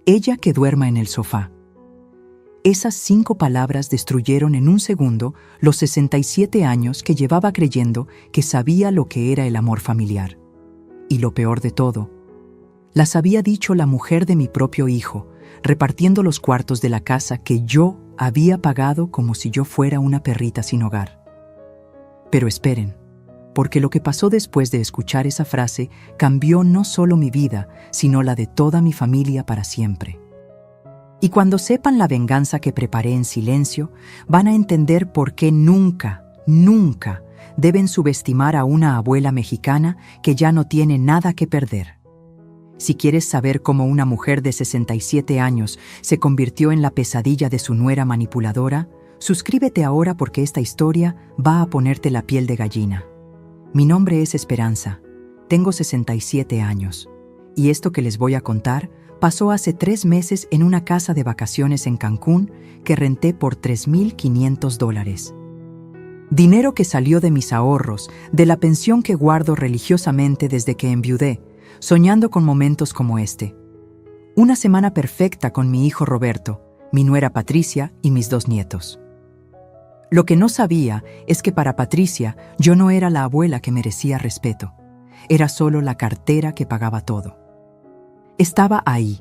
Ella que duerma en el sofá. Esas 5 palabras destruyeron en un segundo los 67 años que llevaba creyendo que sabía lo que era el amor familiar. Y lo peor de todo, las había dicho la mujer de mi propio hijo, repartiendo los cuartos de la casa que yo había pagado como si yo fuera una perrita sin hogar. Pero esperen, porque lo que pasó después de escuchar esa frase cambió no solo mi vida, sino la de toda mi familia para siempre. Y cuando sepan la venganza que preparé en silencio, van a entender por qué nunca, nunca deben subestimar a una abuela mexicana que ya no tiene nada que perder. Si quieres saber cómo una mujer de 67 años se convirtió en la pesadilla de su nuera manipuladora, suscríbete ahora porque esta historia va a ponerte la piel de gallina. Mi nombre es Esperanza, tengo 67 años, y esto que les voy a contar pasó hace 3 meses en una casa de vacaciones en Cancún que renté por $3,500. Dinero que salió de mis ahorros, de la pensión que guardo religiosamente desde que enviudé, soñando con momentos como este. Una semana perfecta con mi hijo Roberto, mi nuera Patricia y mis 2 nietos. Lo que no sabía es que para Patricia yo no era la abuela que merecía respeto. Era solo la cartera que pagaba todo. Estaba ahí,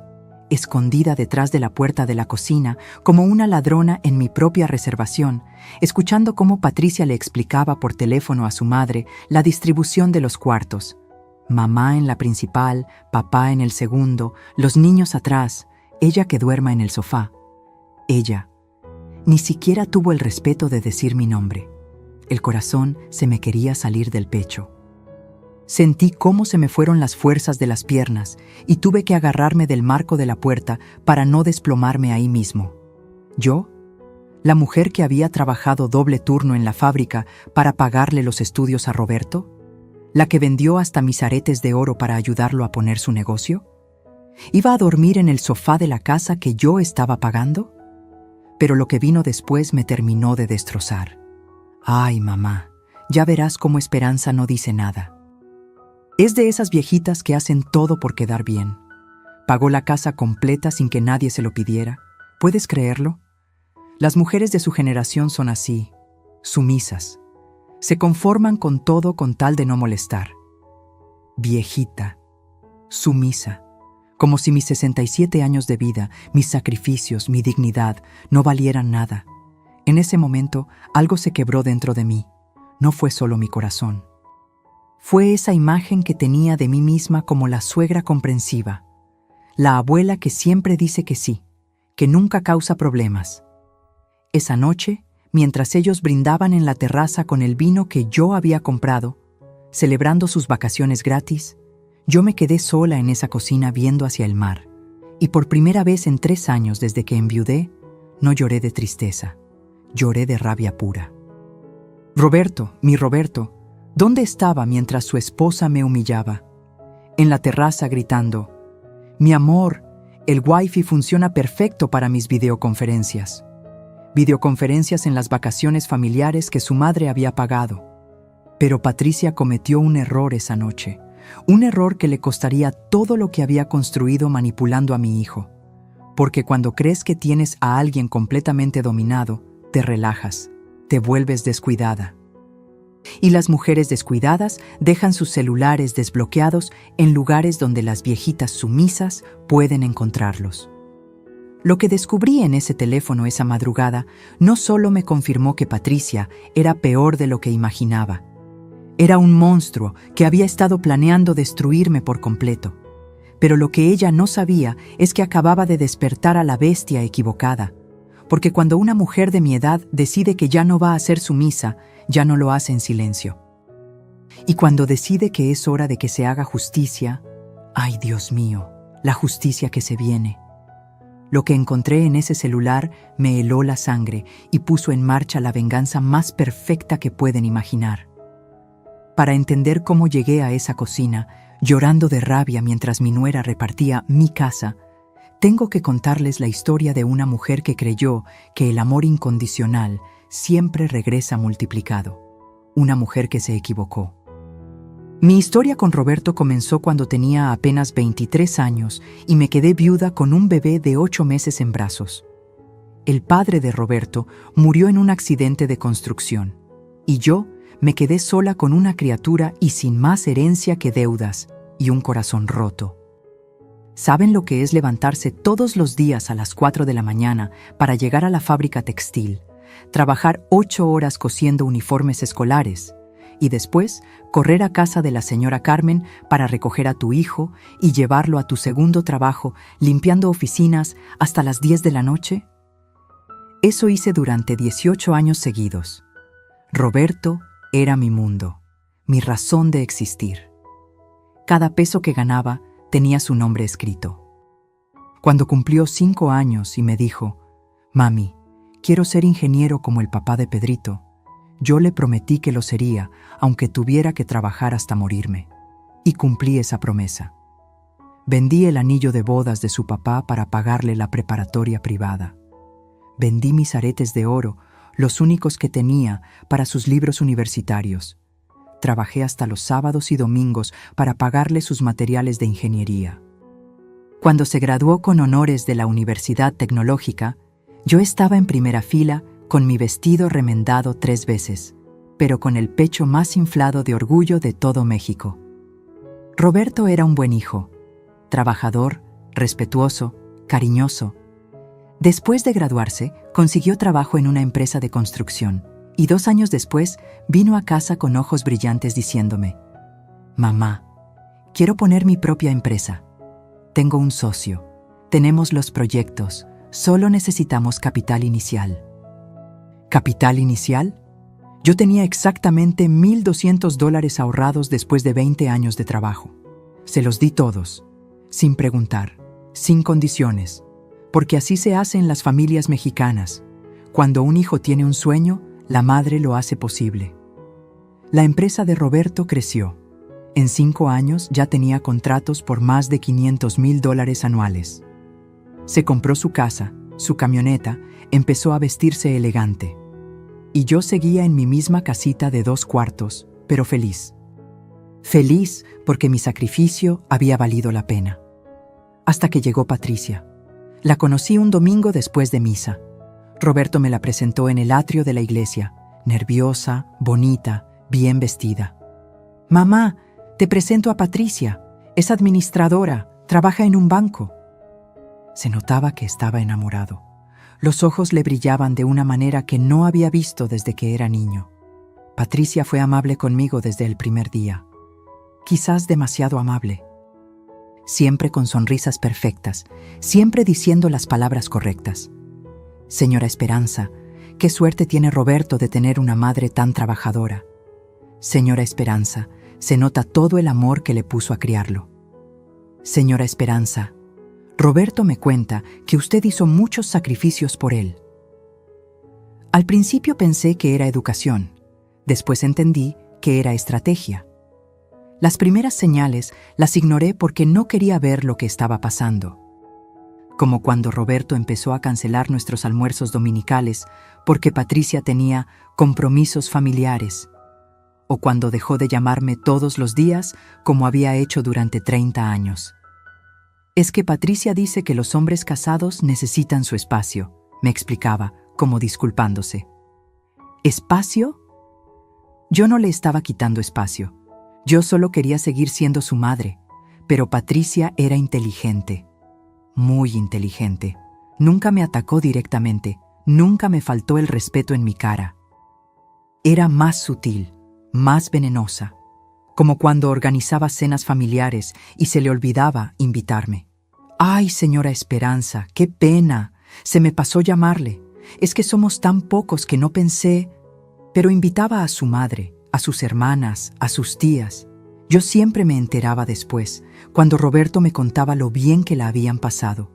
escondida detrás de la puerta de la cocina, como una ladrona en mi propia reservación, escuchando cómo Patricia le explicaba por teléfono a su madre la distribución de los cuartos. Mamá en la principal, papá en el segundo, los niños atrás, ella que duerma en el sofá. Ella ni siquiera tuvo el respeto de decir mi nombre. El corazón se me quería salir del pecho. Sentí cómo se me fueron las fuerzas de las piernas y tuve que agarrarme del marco de la puerta para no desplomarme ahí mismo. Yo, la mujer que había trabajado doble turno en la fábrica para pagarle los estudios a Roberto, la que vendió hasta mis aretes de oro para ayudarlo a poner su negocio, ¿iba a dormir en el sofá de la casa que yo estaba pagando? Pero lo que vino después me terminó de destrozar. Ay, mamá, ya verás cómo Esperanza no dice nada. Es de esas viejitas que hacen todo por quedar bien. Pagó la casa completa sin que nadie se lo pidiera. ¿Puedes creerlo? Las mujeres de su generación son así, sumisas. Se conforman con todo con tal de no molestar. Viejita, sumisa, como si mis 67 años de vida, mis sacrificios, mi dignidad, no valieran nada. En ese momento, algo se quebró dentro de mí. No fue solo mi corazón. Fue esa imagen que tenía de mí misma como la suegra comprensiva, la abuela que siempre dice que sí, que nunca causa problemas. Esa noche, mientras ellos brindaban en la terraza con el vino que yo había comprado, celebrando sus vacaciones gratis, yo me quedé sola en esa cocina viendo hacia el mar, y por primera vez en 3 años desde que enviudé, no lloré de tristeza, lloré de rabia pura. Roberto, mi Roberto, ¿dónde estaba mientras su esposa me humillaba? En la terraza gritando, «Mi amor, el Wi-Fi funciona perfecto para mis videoconferencias». Videoconferencias en las vacaciones familiares que su madre había pagado. Pero Patricia cometió un error esa noche, un error que le costaría todo lo que había construido manipulando a mi hijo. Porque cuando crees que tienes a alguien completamente dominado, te relajas, te vuelves descuidada. Y las mujeres descuidadas dejan sus celulares desbloqueados en lugares donde las viejitas sumisas pueden encontrarlos. Lo que descubrí en ese teléfono esa madrugada no solo me confirmó que Patricia era peor de lo que imaginaba. Era un monstruo que había estado planeando destruirme por completo. Pero lo que ella no sabía es que acababa de despertar a la bestia equivocada. Porque cuando una mujer de mi edad decide que ya no va a ser sumisa, ya no lo hace en silencio. Y cuando decide que es hora de que se haga justicia, ¡ay, Dios mío! La justicia que se viene. Lo que encontré en ese celular me heló la sangre y puso en marcha la venganza más perfecta que pueden imaginar. Para entender cómo llegué a esa cocina, llorando de rabia mientras mi nuera repartía mi casa, tengo que contarles la historia de una mujer que creyó que el amor incondicional siempre regresa multiplicado. Una mujer que se equivocó. Mi historia con Roberto comenzó cuando tenía apenas 23 años y me quedé viuda con un bebé de 8 meses en brazos. El padre de Roberto murió en un accidente de construcción y yo me quedé sola con una criatura y sin más herencia que deudas y un corazón roto. ¿Saben lo que es levantarse todos los días a las 4 de la mañana para llegar a la fábrica textil, trabajar 8 horas cosiendo uniformes escolares y después correr a casa de la señora Carmen para recoger a tu hijo y llevarlo a tu segundo trabajo limpiando oficinas hasta las 10 de la noche? Eso hice durante 18 años seguidos. Roberto era mi mundo, mi razón de existir. Cada peso que ganaba tenía su nombre escrito. Cuando cumplió 5 años y me dijo, «Mami, quiero ser ingeniero como el papá de Pedrito», yo le prometí que lo sería, aunque tuviera que trabajar hasta morirme. Y cumplí esa promesa. Vendí el anillo de bodas de su papá para pagarle la preparatoria privada. Vendí mis aretes de oro, los únicos que tenía, para sus libros universitarios. Trabajé hasta los sábados y domingos para pagarle sus materiales de ingeniería. Cuando se graduó con honores de la Universidad Tecnológica, yo estaba en primera fila con mi vestido remendado 3 veces, pero con el pecho más inflado de orgullo de todo México. Roberto era un buen hijo, trabajador, respetuoso, cariñoso. Después de graduarse, consiguió trabajo en una empresa de construcción y 2 años después vino a casa con ojos brillantes diciéndome, «Mamá, quiero poner mi propia empresa. Tengo un socio, tenemos los proyectos, solo necesitamos capital inicial». ¿Capital inicial? Yo tenía exactamente $1,200 ahorrados después de 20 años de trabajo. Se los di todos, sin preguntar, sin condiciones, porque así se hace en las familias mexicanas. Cuando un hijo tiene un sueño, la madre lo hace posible. La empresa de Roberto creció. En 5 años ya tenía contratos por más de $500,000 anuales. Se compró su casa, su camioneta, empezó a vestirse elegante. Y yo seguía en mi misma casita de 2 cuartos, pero feliz. Feliz porque mi sacrificio había valido la pena. Hasta que llegó Patricia. La conocí un domingo después de misa. Roberto me la presentó en el atrio de la iglesia, nerviosa, bonita, bien vestida. «Mamá, te presento a Patricia. Es administradora, trabaja en un banco». Se notaba que estaba enamorado. Los ojos le brillaban de una manera que no había visto desde que era niño. Patricia fue amable conmigo desde el primer día. Quizás demasiado amable. Siempre con sonrisas perfectas, siempre diciendo las palabras correctas. «Señora Esperanza, qué suerte tiene Roberto de tener una madre tan trabajadora. Señora Esperanza, se nota todo el amor que le puso a criarlo. Señora Esperanza, Roberto me cuenta que usted hizo muchos sacrificios por él». Al principio pensé que era educación, después entendí que era estrategia. Las primeras señales las ignoré porque no quería ver lo que estaba pasando. Como cuando Roberto empezó a cancelar nuestros almuerzos dominicales porque Patricia tenía compromisos familiares, o cuando dejó de llamarme todos los días como había hecho durante 30 años. «Es que Patricia dice que los hombres casados necesitan su espacio», me explicaba, como disculpándose. ¿Espacio? Yo no le estaba quitando espacio. Yo solo quería seguir siendo su madre, pero Patricia era inteligente, muy inteligente. Nunca me atacó directamente, nunca me faltó el respeto en mi cara. Era más sutil, más venenosa, como cuando organizaba cenas familiares y se le olvidaba invitarme. «Ay, señora Esperanza, qué pena, se me pasó llamarle. Es que somos tan pocos que no pensé». Pero invitaba a su madre, a sus hermanas, a sus tías. Yo siempre me enteraba después, cuando Roberto me contaba lo bien que la habían pasado,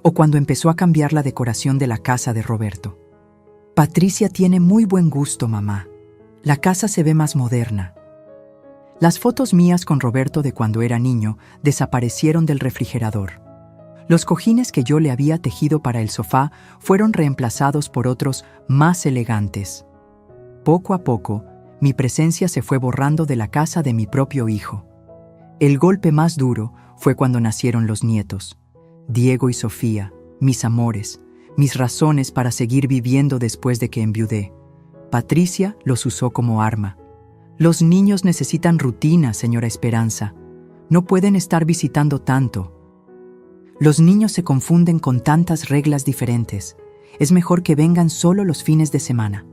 o cuando empezó a cambiar la decoración de la casa de Roberto. «Patricia tiene muy buen gusto, mamá. La casa se ve más moderna». Las fotos mías con Roberto de cuando era niño desaparecieron del refrigerador. Los cojines que yo le había tejido para el sofá fueron reemplazados por otros más elegantes. Poco a poco, mi presencia se fue borrando de la casa de mi propio hijo. El golpe más duro fue cuando nacieron los nietos, Diego y Sofía, mis amores, mis razones para seguir viviendo después de que enviudé. Patricia los usó como arma. Los niños necesitan rutina, señora Esperanza. No pueden estar visitando tanto. Los niños se confunden con tantas reglas diferentes. Es mejor que vengan solo los fines de semana.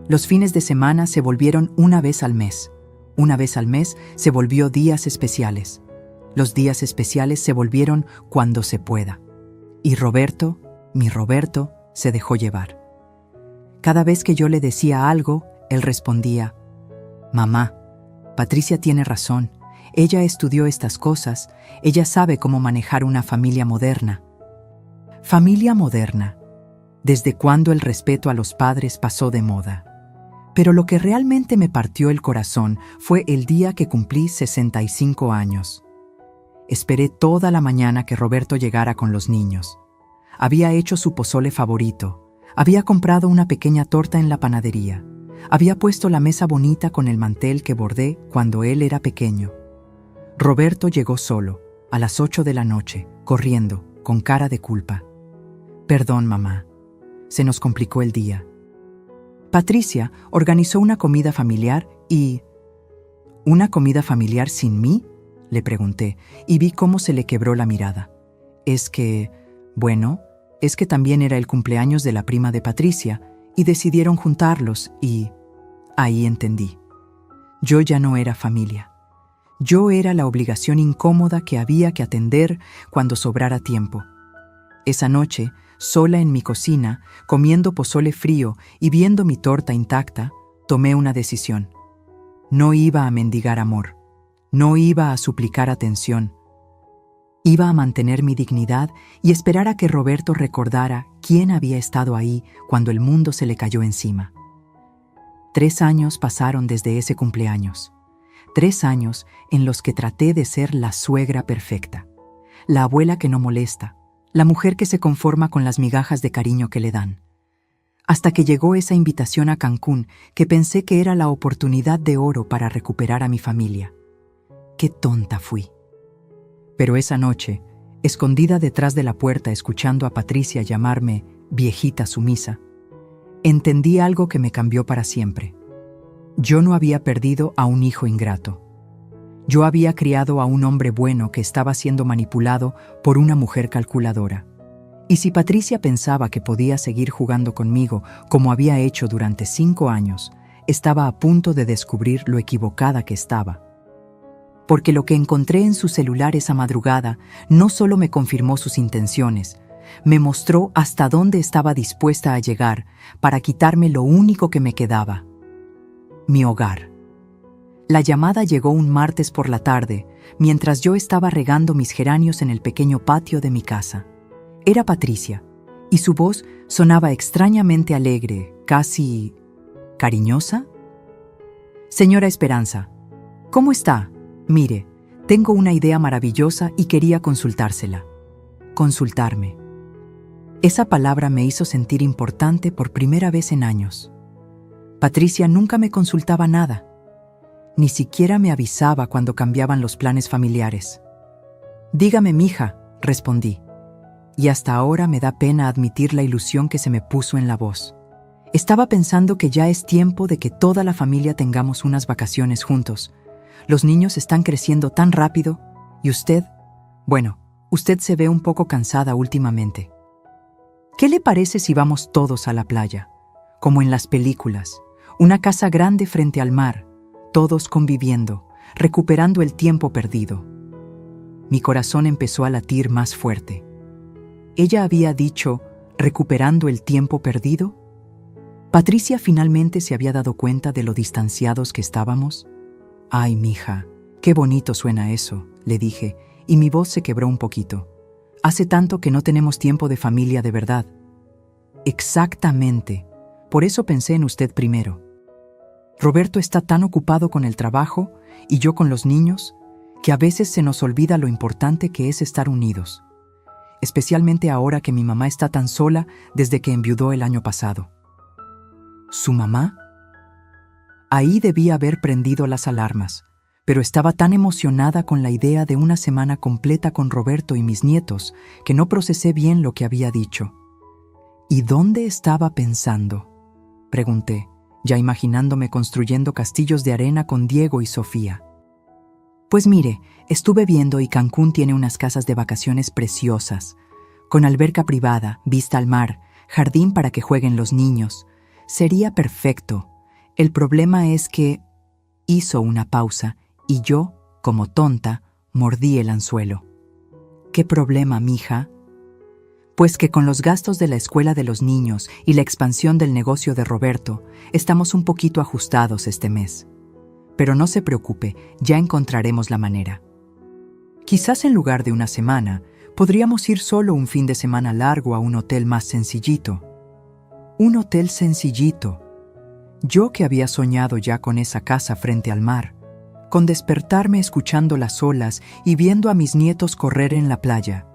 Los fines de semana se volvieron una vez al mes. Una vez al mes se volvió días especiales. Los días especiales se volvieron cuando se pueda. Y Roberto, mi Roberto, se dejó llevar. Cada vez que yo le decía algo, él respondía: «Mamá, Patricia tiene razón. Ella estudió estas cosas. Ella sabe cómo manejar una familia moderna». Familia moderna. ¿Desde cuándo el respeto a los padres pasó de moda? Pero lo que realmente me partió el corazón fue el día que cumplí 65 años. Esperé toda la mañana que Roberto llegara con los niños. Había hecho su pozole favorito. Había comprado una pequeña torta en la panadería. Había puesto la mesa bonita con el mantel que bordé cuando él era pequeño. Roberto llegó solo, a las 8 de la noche, corriendo, con cara de culpa. «Perdón, mamá. Se nos complicó el día». Patricia organizó una comida familiar y... ¿Una comida familiar sin mí?, le pregunté, y vi cómo se le quebró la mirada. Es que también era el cumpleaños de la prima de Patricia, y decidieron juntarlos, y... Ahí entendí. Yo ya no era familia. Yo era la obligación incómoda que había que atender cuando sobrara tiempo. Esa noche, sola en mi cocina, comiendo pozole frío y viendo mi torta intacta, tomé una decisión. No iba a mendigar amor. No iba a suplicar atención. Iba a mantener mi dignidad y esperar a que Roberto recordara quién había estado ahí cuando el mundo se le cayó encima. 3 años pasaron desde ese cumpleaños. 3 años en los que traté de ser la suegra perfecta, la abuela que no molesta, la mujer que se conforma con las migajas de cariño que le dan. Hasta que llegó esa invitación a Cancún, que pensé que era la oportunidad de oro para recuperar a mi familia. ¡Qué tonta fui! Pero esa noche, escondida detrás de la puerta escuchando a Patricia llamarme viejita sumisa, entendí algo que me cambió para siempre. Yo no había perdido a un hijo ingrato. Yo había criado a un hombre bueno que estaba siendo manipulado por una mujer calculadora. Y si Patricia pensaba que podía seguir jugando conmigo como había hecho durante 5 años, estaba a punto de descubrir lo equivocada que estaba. Porque lo que encontré en su celular esa madrugada no solo me confirmó sus intenciones, me mostró hasta dónde estaba dispuesta a llegar para quitarme lo único que me quedaba: mi hogar. La llamada llegó un martes por la tarde, mientras yo estaba regando mis geranios en el pequeño patio de mi casa. Era Patricia, y su voz sonaba extrañamente alegre, casi... ¿cariñosa? «Señora Esperanza, ¿cómo está? Mire, tengo una idea maravillosa y quería consultársela». Consultarme. Esa palabra me hizo sentir importante por primera vez en años. Patricia nunca me consultaba nada. Ni siquiera me avisaba cuando cambiaban los planes familiares. «Dígame, mija», respondí. Y hasta ahora me da pena admitir la ilusión que se me puso en la voz. Estaba pensando que ya es tiempo de que toda la familia tengamos unas vacaciones juntos. Los niños están creciendo tan rápido y usted se ve un poco cansada últimamente. ¿Qué le parece si vamos todos a la playa? Como en las películas, una casa grande frente al mar, todos conviviendo, recuperando el tiempo perdido. Mi corazón empezó a latir más fuerte. ¿Ella había dicho recuperando el tiempo perdido? ¿Patricia finalmente se había dado cuenta de lo distanciados que estábamos? «Ay, mija, qué bonito suena eso», le dije, y mi voz se quebró un poquito. «Hace tanto que no tenemos tiempo de familia de verdad». «Exactamente. Por eso pensé en usted primero. Roberto está tan ocupado con el trabajo y yo con los niños que a veces se nos olvida lo importante que es estar unidos. Especialmente ahora que mi mamá está tan sola desde que enviudó el año pasado». «¿Su mamá? Ahí debía haber prendido las alarmas, pero estaba tan emocionada con la idea de una semana completa con Roberto y mis nietos que no procesé bien lo que había dicho. ¿Y dónde estaba pensando?, pregunté, ya imaginándome construyendo castillos de arena con Diego y Sofía. Pues mire, estuve viendo y Cancún tiene unas casas de vacaciones preciosas, con alberca privada, vista al mar, jardín para que jueguen los niños. Sería perfecto. El problema es que... Hizo una pausa y yo, como tonta, mordí el anzuelo. ¿Qué problema, mija? Pues que con los gastos de la escuela de los niños y la expansión del negocio de Roberto, estamos un poquito ajustados este mes. Pero no se preocupe, ya encontraremos la manera. Quizás en lugar de una semana, podríamos ir solo un fin de semana largo a un hotel más sencillito. Un hotel sencillito. Yo que había soñado ya con esa casa frente al mar, con despertarme escuchando las olas y viendo a mis nietos correr en la playa.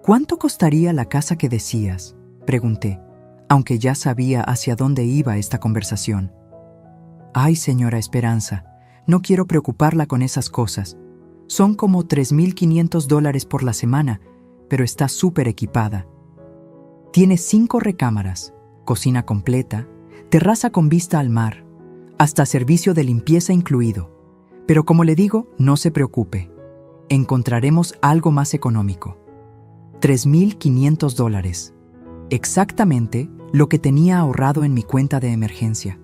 ¿Cuánto costaría la casa que decías?, pregunté, aunque ya sabía hacia dónde iba esta conversación. Ay, señora Esperanza, no quiero preocuparla con esas cosas. Son como $3,500 por la semana, pero está súper equipada. Tiene 5 recámaras, cocina completa, terraza con vista al mar, hasta servicio de limpieza incluido. Pero como le digo, no se preocupe. Encontraremos algo más económico. $3,500. Exactamente lo que tenía ahorrado en mi cuenta de emergencia.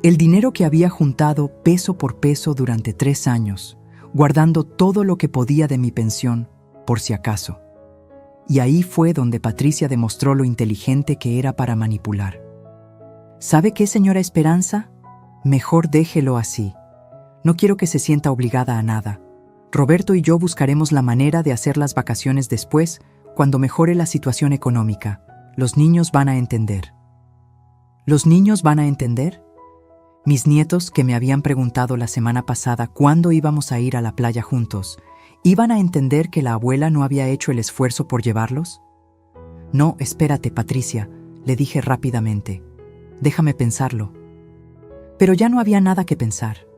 El dinero que había juntado peso por peso durante 3 años, guardando todo lo que podía de mi pensión, por si acaso. Y ahí fue donde Patricia demostró lo inteligente que era para manipular. ¿Sabe qué, señora Esperanza? Mejor déjelo así. No quiero que se sienta obligada a nada. Roberto y yo buscaremos la manera de hacer las vacaciones después, cuando mejore la situación económica. Los niños van a entender. ¿Los niños van a entender? Mis nietos, que me habían preguntado la semana pasada cuándo íbamos a ir a la playa juntos, ¿iban a entender que la abuela no había hecho el esfuerzo por llevarlos? No, espérate, Patricia, le dije rápidamente. Déjame pensarlo. Pero ya no había nada que pensar.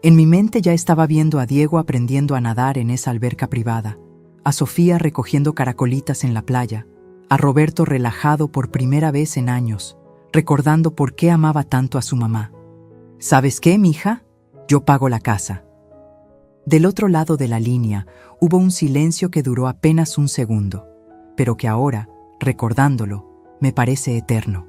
En mi mente ya estaba viendo a Diego aprendiendo a nadar en esa alberca privada, a Sofía recogiendo caracolitas en la playa, a Roberto relajado por primera vez en años, recordando por qué amaba tanto a su mamá. ¿Sabes qué, mija? Yo pago la casa. Del otro lado de la línea hubo un silencio que duró apenas un segundo, pero que ahora, recordándolo, me parece eterno.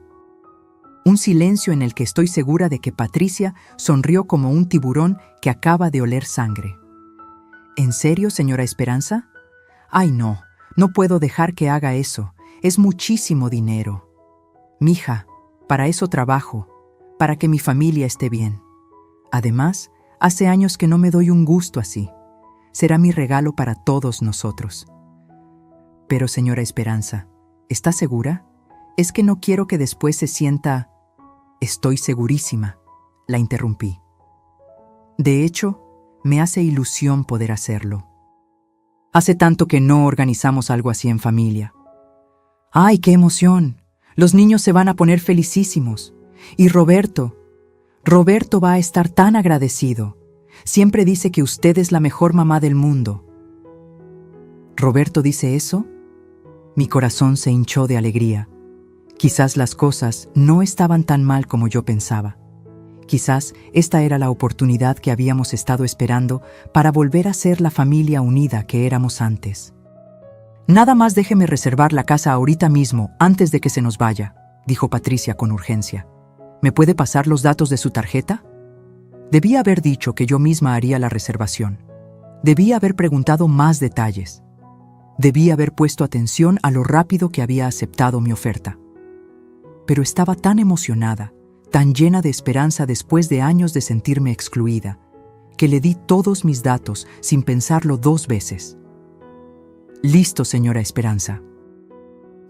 Un silencio en el que estoy segura de que Patricia sonrió como un tiburón que acaba de oler sangre. ¿En serio, señora Esperanza? Ay, no, no puedo dejar que haga eso. Es muchísimo dinero. Mija, para eso trabajo, para que mi familia esté bien. Además, hace años que no me doy un gusto así. Será mi regalo para todos nosotros. Pero, señora Esperanza, ¿está segura? Es que no quiero que después se sienta... Estoy segurísima, la interrumpí. De hecho, me hace ilusión poder hacerlo. Hace tanto que no organizamos algo así en familia. ¡Ay, qué emoción! Los niños se van a poner felicísimos. Y Roberto va a estar tan agradecido. Siempre dice que usted es la mejor mamá del mundo. ¿Roberto dice eso? Mi corazón se hinchó de alegría. Quizás las cosas no estaban tan mal como yo pensaba. Quizás esta era la oportunidad que habíamos estado esperando para volver a ser la familia unida que éramos antes. Nada más déjeme reservar la casa ahorita mismo, antes de que se nos vaya, dijo Patricia con urgencia. ¿Me puede pasar los datos de su tarjeta? Debía haber dicho que yo misma haría la reservación. Debía haber preguntado más detalles. Debía haber puesto atención a lo rápido que había aceptado mi oferta. Pero estaba tan emocionada, tan llena de esperanza después de años de sentirme excluida, que le di todos mis datos sin pensarlo 2 veces. Listo, señora Esperanza.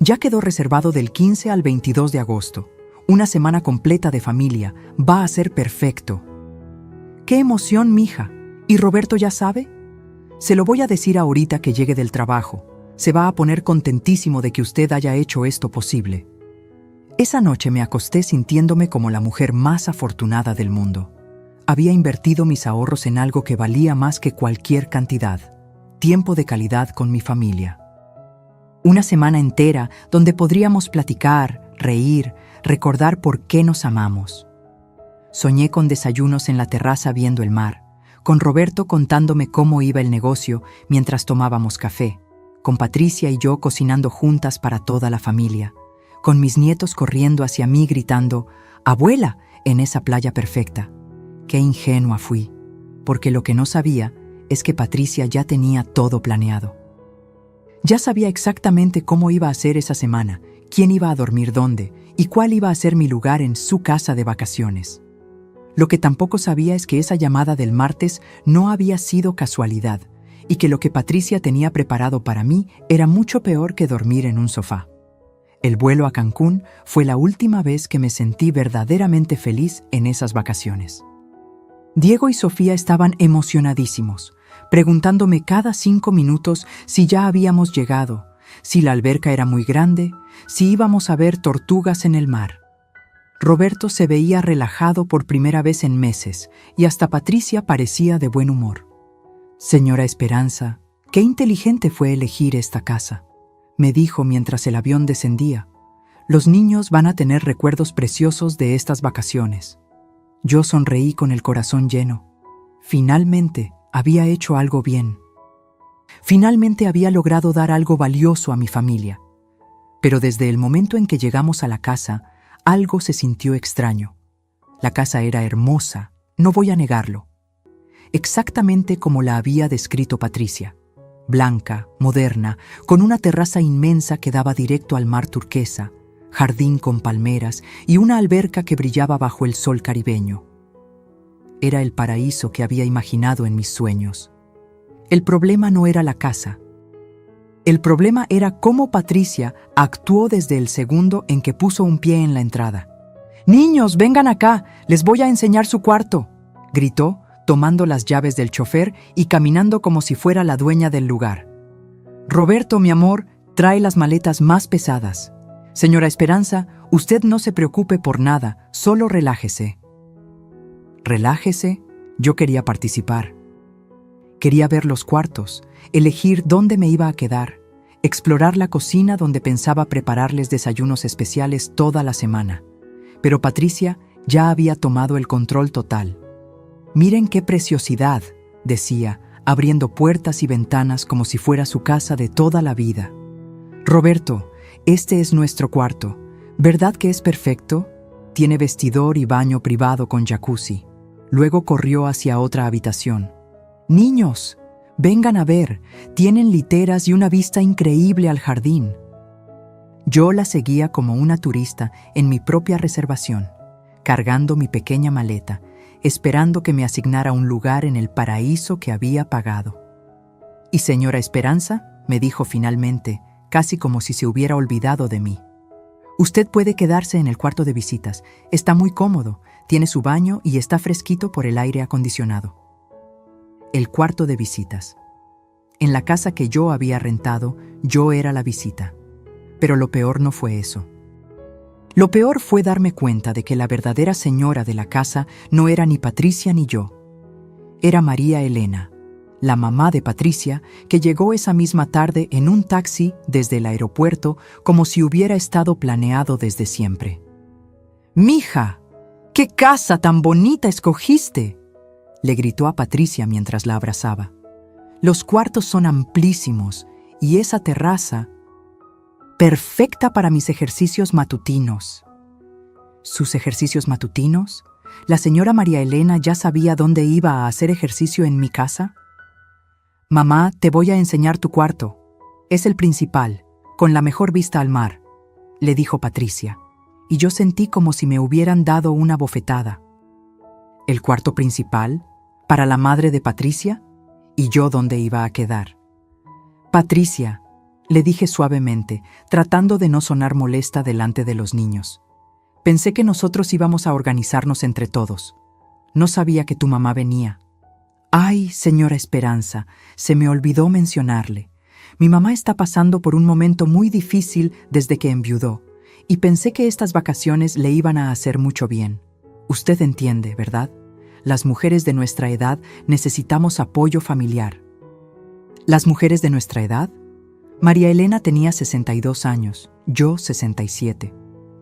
Ya quedó reservado del 15 al 22 de agosto. Una semana completa de familia. Va a ser perfecto. ¡Qué emoción, mija! ¿Y Roberto ya sabe? Se lo voy a decir ahorita que llegue del trabajo. Se va a poner contentísimo de que usted haya hecho esto posible. Esa noche me acosté sintiéndome como la mujer más afortunada del mundo. Había invertido mis ahorros en algo que valía más que cualquier cantidad: tiempo de calidad con mi familia. Una semana entera donde podríamos platicar, reír, recordar por qué nos amamos. Soñé con desayunos en la terraza viendo el mar, con Roberto contándome cómo iba el negocio mientras tomábamos café, con Patricia y yo cocinando juntas para toda la familia, con mis nietos corriendo hacia mí gritando «¡Abuela!» en esa playa perfecta. Qué ingenua fui, porque lo que no sabía es que Patricia ya tenía todo planeado. Ya sabía exactamente cómo iba a ser esa semana, quién iba a dormir dónde y cuál iba a ser mi lugar en su casa de vacaciones. Lo que tampoco sabía es que esa llamada del martes no había sido casualidad y que lo que Patricia tenía preparado para mí era mucho peor que dormir en un sofá. El vuelo a Cancún fue la última vez que me sentí verdaderamente feliz en esas vacaciones. Diego y Sofía estaban emocionadísimos, preguntándome cada 5 minutos si ya habíamos llegado, si la alberca era muy grande, si íbamos a ver tortugas en el mar. Roberto se veía relajado por primera vez en meses y hasta Patricia parecía de buen humor. «Señora Esperanza, qué inteligente fue elegir esta casa», me dijo mientras el avión descendía. «Los niños van a tener recuerdos preciosos de estas vacaciones». Yo sonreí con el corazón lleno. Finalmente había hecho algo bien. Finalmente había logrado dar algo valioso a mi familia. Pero desde el momento en que llegamos a la casa, algo se sintió extraño. La casa era hermosa, no voy a negarlo. Exactamente como la había descrito Patricia. Blanca, moderna, con una terraza inmensa que daba directo al mar turquesa, jardín con palmeras y una alberca que brillaba bajo el sol caribeño. Era el paraíso que había imaginado en mis sueños. El problema no era la casa. El problema era cómo Patricia actuó desde el segundo en que puso un pie en la entrada. «Niños, vengan acá, les voy a enseñar su cuarto», gritó, tomando las llaves del chofer y caminando como si fuera la dueña del lugar. «Roberto, mi amor, trae las maletas más pesadas. Señora Esperanza, usted no se preocupe por nada, solo relájese». ¿Relájese? Yo quería participar. Quería ver los cuartos, elegir dónde me iba a quedar, explorar la cocina donde pensaba prepararles desayunos especiales toda la semana. Pero Patricia ya había tomado el control total. «Miren qué preciosidad», decía, abriendo puertas y ventanas como si fuera su casa de toda la vida. «Roberto, este es nuestro cuarto. ¿Verdad que es perfecto? Tiene vestidor y baño privado con jacuzzi». Luego corrió hacia otra habitación. «Niños, vengan a ver, tienen literas y una vista increíble al jardín». Yo la seguía como una turista en mi propia reservación, cargando mi pequeña maleta, esperando que me asignara un lugar en el paraíso que había pagado. «¿Y señora Esperanza?», me dijo finalmente, casi como si se hubiera olvidado de mí. «Usted puede quedarse en el cuarto de visitas. Está muy cómodo, tiene su baño y está fresquito por el aire acondicionado». El cuarto de visitas. En la casa que yo había rentado, yo era la visita. Pero lo peor no fue eso. Lo peor fue darme cuenta de que la verdadera señora de la casa no era ni Patricia ni yo. Era María Elena, la mamá de Patricia, que llegó esa misma tarde en un taxi desde el aeropuerto como si hubiera estado planeado desde siempre. «Mija, ¿qué casa tan bonita escogiste?», le gritó a Patricia mientras la abrazaba. «Los cuartos son amplísimos y esa terraza, perfecta para mis ejercicios matutinos». ¿Sus ejercicios matutinos? ¿La señora María Elena ya sabía dónde iba a hacer ejercicio en mi casa? «Mamá, te voy a enseñar tu cuarto. Es el principal, con la mejor vista al mar», le dijo Patricia, y yo sentí como si me hubieran dado una bofetada. ¿El cuarto principal? ¿Para la madre de Patricia? ¿Y yo dónde iba a quedar? «Patricia», le dije suavemente, tratando de no sonar molesta delante de los niños. «Pensé que nosotros íbamos a organizarnos entre todos. No sabía que tu mamá venía». «Ay, señora Esperanza, se me olvidó mencionarle. Mi mamá está pasando por un momento muy difícil desde que enviudó, y pensé que estas vacaciones le iban a hacer mucho bien. Usted entiende, ¿verdad? las mujeres de nuestra edad necesitamos apoyo familiar. ¿Las mujeres de nuestra edad? María Elena tenía 62 años, yo 67.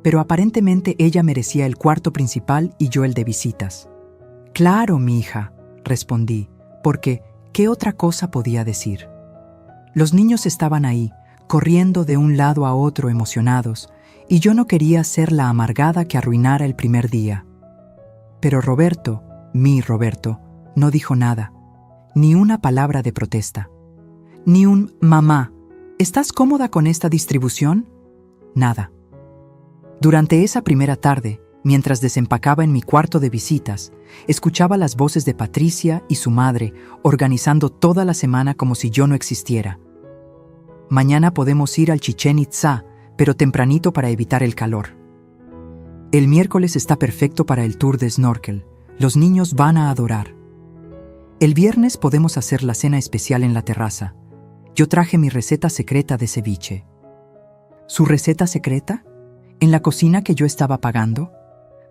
Pero aparentemente ella merecía el cuarto principal y yo el de visitas. Claro, mi hija, respondí, porque ¿qué otra cosa podía decir? Los niños estaban ahí, corriendo de un lado a otro emocionados, y yo no quería ser la amargada que arruinara el primer día. Pero Roberto, mi Roberto, no dijo nada, ni una palabra de protesta. Ni un «mamá, ¿estás cómoda con esta distribución?» Nada. Durante esa primera tarde, mientras desempacaba en mi cuarto de visitas, escuchaba las voces de Patricia y su madre organizando toda la semana como si yo no existiera. Mañana podemos ir al Chichén Itzá, pero tempranito para evitar el calor. El miércoles está perfecto para el tour de snorkel. Los niños van a adorar. El viernes podemos hacer la cena especial en la terraza. Yo traje mi receta secreta de ceviche. ¿Su receta secreta? ¿En la cocina que yo estaba pagando?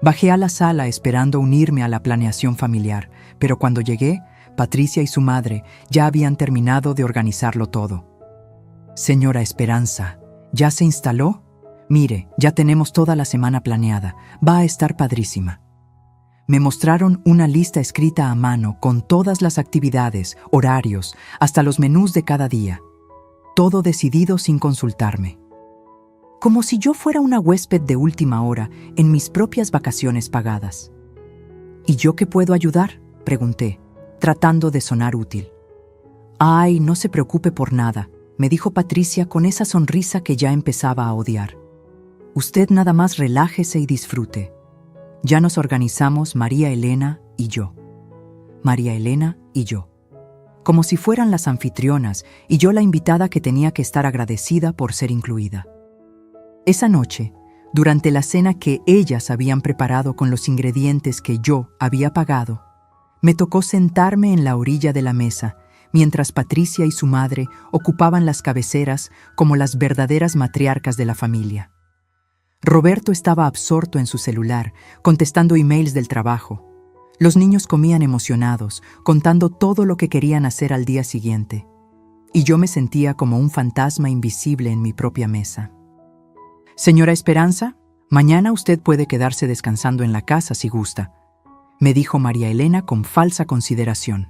Bajé a la sala esperando unirme a la planeación familiar, pero cuando llegué, Patricia y su madre ya habían terminado de organizarlo todo. Señora Esperanza, ¿ya se instaló? Mire, ya tenemos toda la semana planeada. Va a estar padrísima. Me mostraron una lista escrita a mano con todas las actividades, horarios, hasta los menús de cada día. Todo decidido sin consultarme. Como si yo fuera una huésped de última hora en mis propias vacaciones pagadas. ¿Y yo qué puedo ayudar?, pregunté, tratando de sonar útil. «Ay, no se preocupe por nada», me dijo Patricia con esa sonrisa que ya empezaba a odiar. «Usted nada más relájese y disfrute. Ya nos organizamos María Elena y yo. María Elena y yo. Como si fueran las anfitrionas y yo la invitada que tenía que estar agradecida por ser incluida. Esa noche, durante la cena que ellas habían preparado con los ingredientes que yo había pagado, me tocó sentarme en la orilla de la mesa, mientras Patricia y su madre ocupaban las cabeceras como las verdaderas matriarcas de la familia. Roberto estaba absorto en su celular, contestando emails del trabajo. Los niños comían emocionados, contando todo lo que querían hacer al día siguiente. Y yo me sentía como un fantasma invisible en mi propia mesa. «Señora Esperanza, mañana usted puede quedarse descansando en la casa si gusta», me dijo María Elena con falsa consideración.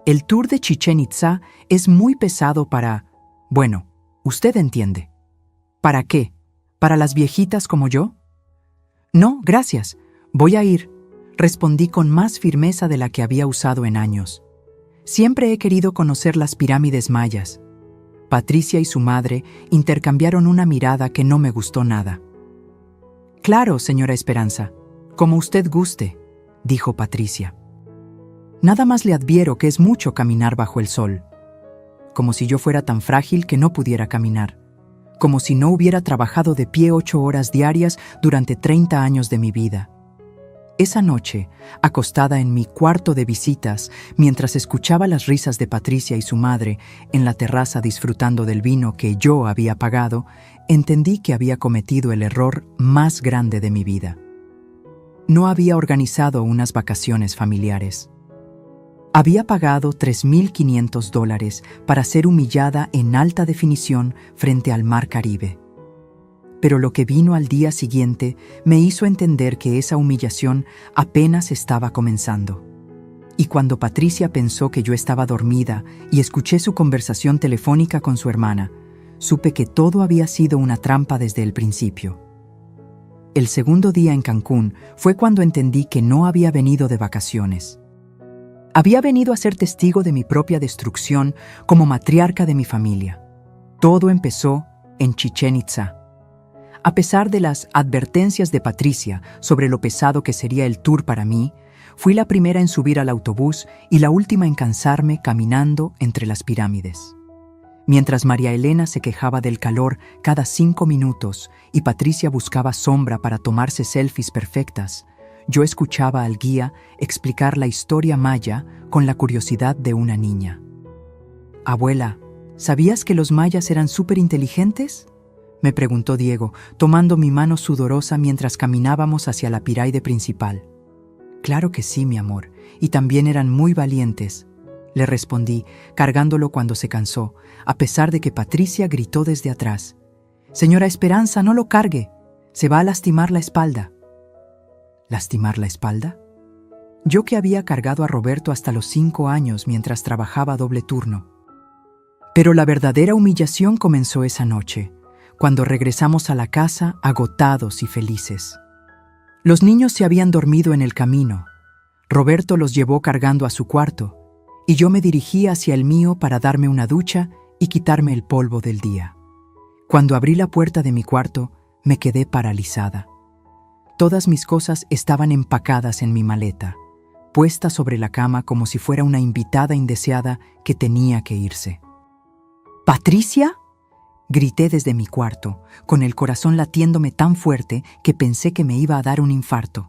«El tour de Chichén Itzá es muy pesado para... Bueno, usted entiende». «¿Para qué? ¿Para las viejitas como yo?» «No, gracias. Voy a ir», respondí con más firmeza de la que había usado en años. Siempre he querido conocer las pirámides mayas. Patricia y su madre intercambiaron una mirada que no me gustó nada. «Claro, señora Esperanza, como usted guste», dijo Patricia. «Nada más le adviero que es mucho caminar bajo el sol. Como si yo fuera tan frágil que no pudiera caminar. Como si no hubiera trabajado de pie 8 horas diarias durante 30 años de mi vida». Esa noche, acostada en mi cuarto de visitas, mientras escuchaba las risas de Patricia y su madre en la terraza disfrutando del vino que yo había pagado, entendí que había cometido el error más grande de mi vida. No había organizado unas vacaciones familiares. Había pagado $3,500 para ser humillada en alta definición frente al Mar Caribe. Pero lo que vino al día siguiente me hizo entender que esa humillación apenas estaba comenzando. Y cuando Patricia pensó que yo estaba dormida y escuché su conversación telefónica con su hermana, supe que todo había sido una trampa desde el principio. El segundo día en Cancún fue cuando entendí que no había venido de vacaciones. Había venido a ser testigo de mi propia destrucción como matriarca de mi familia. Todo empezó en Chichén Itzá. A pesar de las advertencias de Patricia sobre lo pesado que sería el tour para mí, fui la primera en subir al autobús y la última en cansarme caminando entre las pirámides. Mientras María Elena se quejaba del calor cada 5 minutos y Patricia buscaba sombra para tomarse selfies perfectas, yo escuchaba al guía explicar la historia maya con la curiosidad de una niña. «Abuela, ¿sabías que los mayas eran súper inteligentes?», me preguntó Diego, tomando mi mano sudorosa mientras caminábamos hacia la pirámide principal. Claro que sí, mi amor, y también eran muy valientes, le respondí, cargándolo cuando se cansó, a pesar de que Patricia gritó desde atrás. Señora Esperanza, no lo cargue, se va a lastimar la espalda. ¿Lastimar la espalda? Yo que había cargado a Roberto hasta los 5 años mientras trabajaba doble turno. Pero la verdadera humillación comenzó esa noche, cuando regresamos a la casa agotados y felices. Los niños se habían dormido en el camino. Roberto los llevó cargando a su cuarto, y yo me dirigí hacia el mío para darme una ducha y quitarme el polvo del día. Cuando abrí la puerta de mi cuarto, me quedé paralizada. Todas mis cosas estaban empacadas en mi maleta, puesta sobre la cama como si fuera una invitada indeseada que tenía que irse. ¿Patricia?, grité desde mi cuarto, con el corazón latiéndome tan fuerte que pensé que me iba a dar un infarto.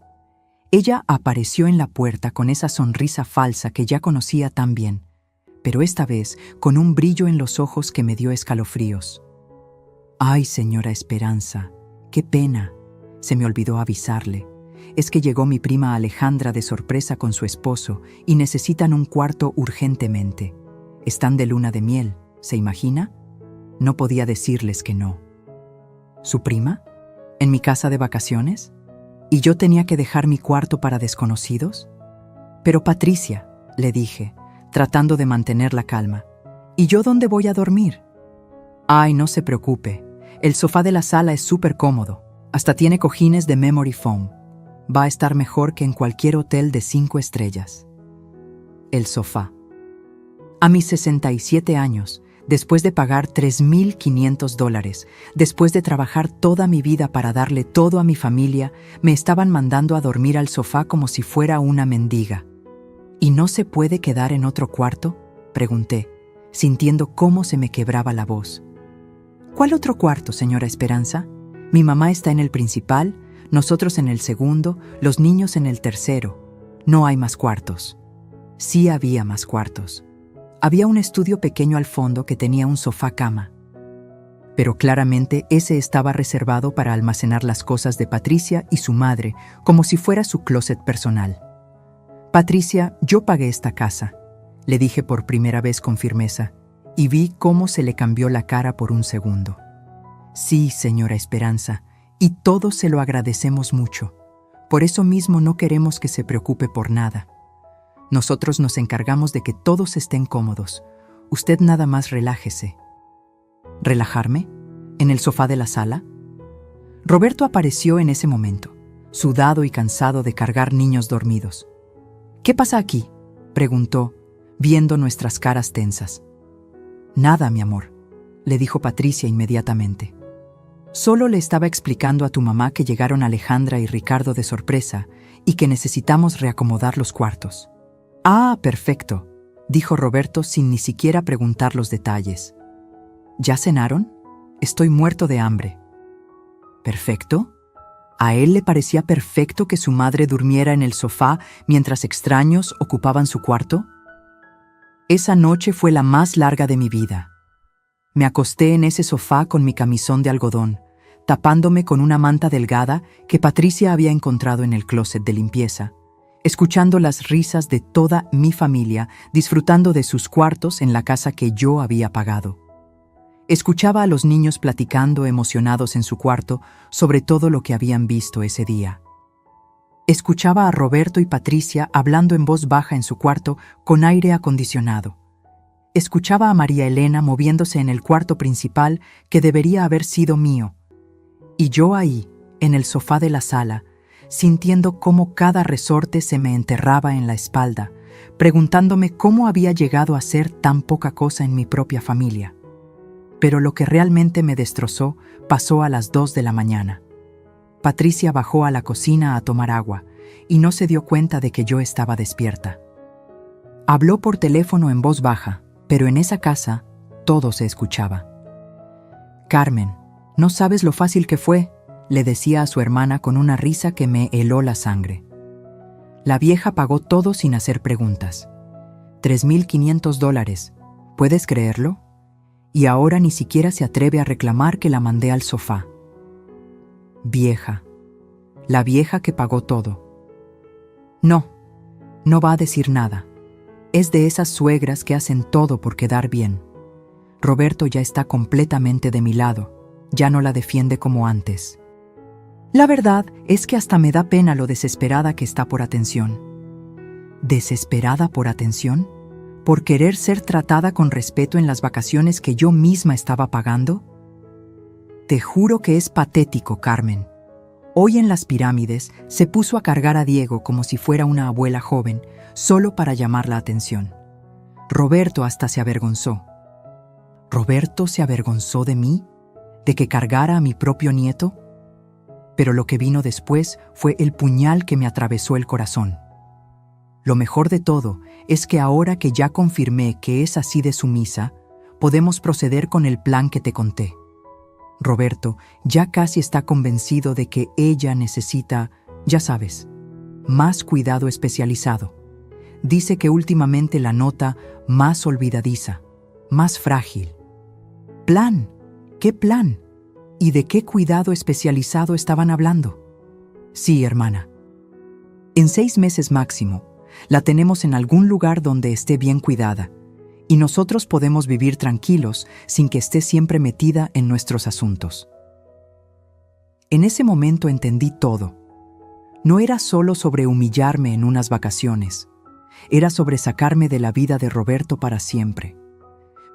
Ella apareció en la puerta con esa sonrisa falsa que ya conocía tan bien, pero esta vez con un brillo en los ojos que me dio escalofríos. «Ay, señora Esperanza, qué pena», se me olvidó avisarle. «Es que llegó mi prima Alejandra de sorpresa con su esposo y necesitan un cuarto urgentemente. Están de luna de miel, ¿se imagina?». No podía decirles que no. ¿Su prima? ¿En mi casa de vacaciones? ¿Y yo tenía que dejar mi cuarto para desconocidos? Pero Patricia, le dije, tratando de mantener la calma, ¿y yo dónde voy a dormir? Ay, no se preocupe, el sofá de la sala es súper cómodo, hasta tiene cojines de memory foam. Va a estar mejor que en cualquier hotel de 5 estrellas. El sofá. A mis 67 años, después de pagar $3,500, después de trabajar toda mi vida para darle todo a mi familia, me estaban mandando a dormir al sofá como si fuera una mendiga. ¿Y no se puede quedar en otro cuarto?, pregunté, sintiendo cómo se me quebraba la voz. ¿Cuál otro cuarto, señora Esperanza? Mi mamá está en el principal, nosotros en el segundo, los niños en el tercero. No hay más cuartos. Sí había más cuartos. Había un estudio pequeño al fondo que tenía un sofá-cama. Pero claramente ese estaba reservado para almacenar las cosas de Patricia y su madre, como si fuera su closet personal. «Patricia, yo pagué esta casa», le dije por primera vez con firmeza, y vi cómo se le cambió la cara por un segundo. «Sí, señora Esperanza, y todos se lo agradecemos mucho. Por eso mismo no queremos que se preocupe por nada. Nosotros nos encargamos de que todos estén cómodos. Usted nada más relájese». ¿Relajarme? ¿En el sofá de la sala? Roberto apareció en ese momento, sudado y cansado de cargar niños dormidos. «¿Qué pasa aquí?», preguntó, viendo nuestras caras tensas. «Nada, mi amor», le dijo Patricia inmediatamente. «Solo le estaba explicando a tu mamá que llegaron Alejandra y Ricardo de sorpresa y que necesitamos reacomodar los cuartos». «Ah, perfecto», dijo Roberto sin ni siquiera preguntar los detalles. «¿Ya cenaron? Estoy muerto de hambre». «¿Perfecto? ¿A él le parecía perfecto que su madre durmiera en el sofá mientras extraños ocupaban su cuarto?» Esa noche fue la más larga de mi vida. Me acosté en ese sofá con mi camisón de algodón, tapándome con una manta delgada que Patricia había encontrado en el closet de limpieza, escuchando las risas de toda mi familia, disfrutando de sus cuartos en la casa que yo había pagado. Escuchaba a los niños platicando emocionados en su cuarto sobre todo lo que habían visto ese día. Escuchaba a Roberto y Patricia hablando en voz baja en su cuarto con aire acondicionado. Escuchaba a María Elena moviéndose en el cuarto principal que debería haber sido mío. Y yo ahí, en el sofá de la sala, sintiendo cómo cada resorte se me enterraba en la espalda, preguntándome cómo había llegado a ser tan poca cosa en mi propia familia. Pero lo que realmente me destrozó pasó a las 2 de la mañana. Patricia bajó a la cocina a tomar agua y no se dio cuenta de que yo estaba despierta. Habló por teléfono en voz baja, pero en esa casa todo se escuchaba. «Carmen, no sabes lo fácil que fue», le decía a su hermana con una risa que me heló la sangre. La vieja pagó todo sin hacer preguntas. $3,500, ¿puedes creerlo? Y ahora ni siquiera se atreve a reclamar que la mandé al sofá. Vieja. La vieja que pagó todo. No, no va a decir nada. Es de esas suegras que hacen todo por quedar bien. Roberto ya está completamente de mi lado. Ya no la defiende como antes. La verdad es que hasta me da pena lo desesperada que está por atención. ¿Desesperada por atención? ¿Por querer ser tratada con respeto en las vacaciones que yo misma estaba pagando? Te juro que es patético, Carmen. Hoy en las pirámides se puso a cargar a Diego como si fuera una abuela joven, solo para llamar la atención. Roberto hasta se avergonzó. ¿Roberto se avergonzó de mí? ¿De que cargara a mi propio nieto? Pero lo que vino después fue el puñal que me atravesó el corazón. Lo mejor de todo es que ahora que ya confirmé que es así de sumisa, podemos proceder con el plan que te conté. Roberto ya casi está convencido de que ella necesita, ya sabes, más cuidado especializado. Dice que últimamente la nota más olvidadiza, más frágil. ¿Plan? ¿Qué plan? ¿Y de qué cuidado especializado estaban hablando? Sí, hermana. En 6 meses máximo, la tenemos en algún lugar donde esté bien cuidada, y nosotros podemos vivir tranquilos sin que esté siempre metida en nuestros asuntos. En ese momento entendí todo. No era solo sobre humillarme en unas vacaciones, era sobre sacarme de la vida de Roberto para siempre.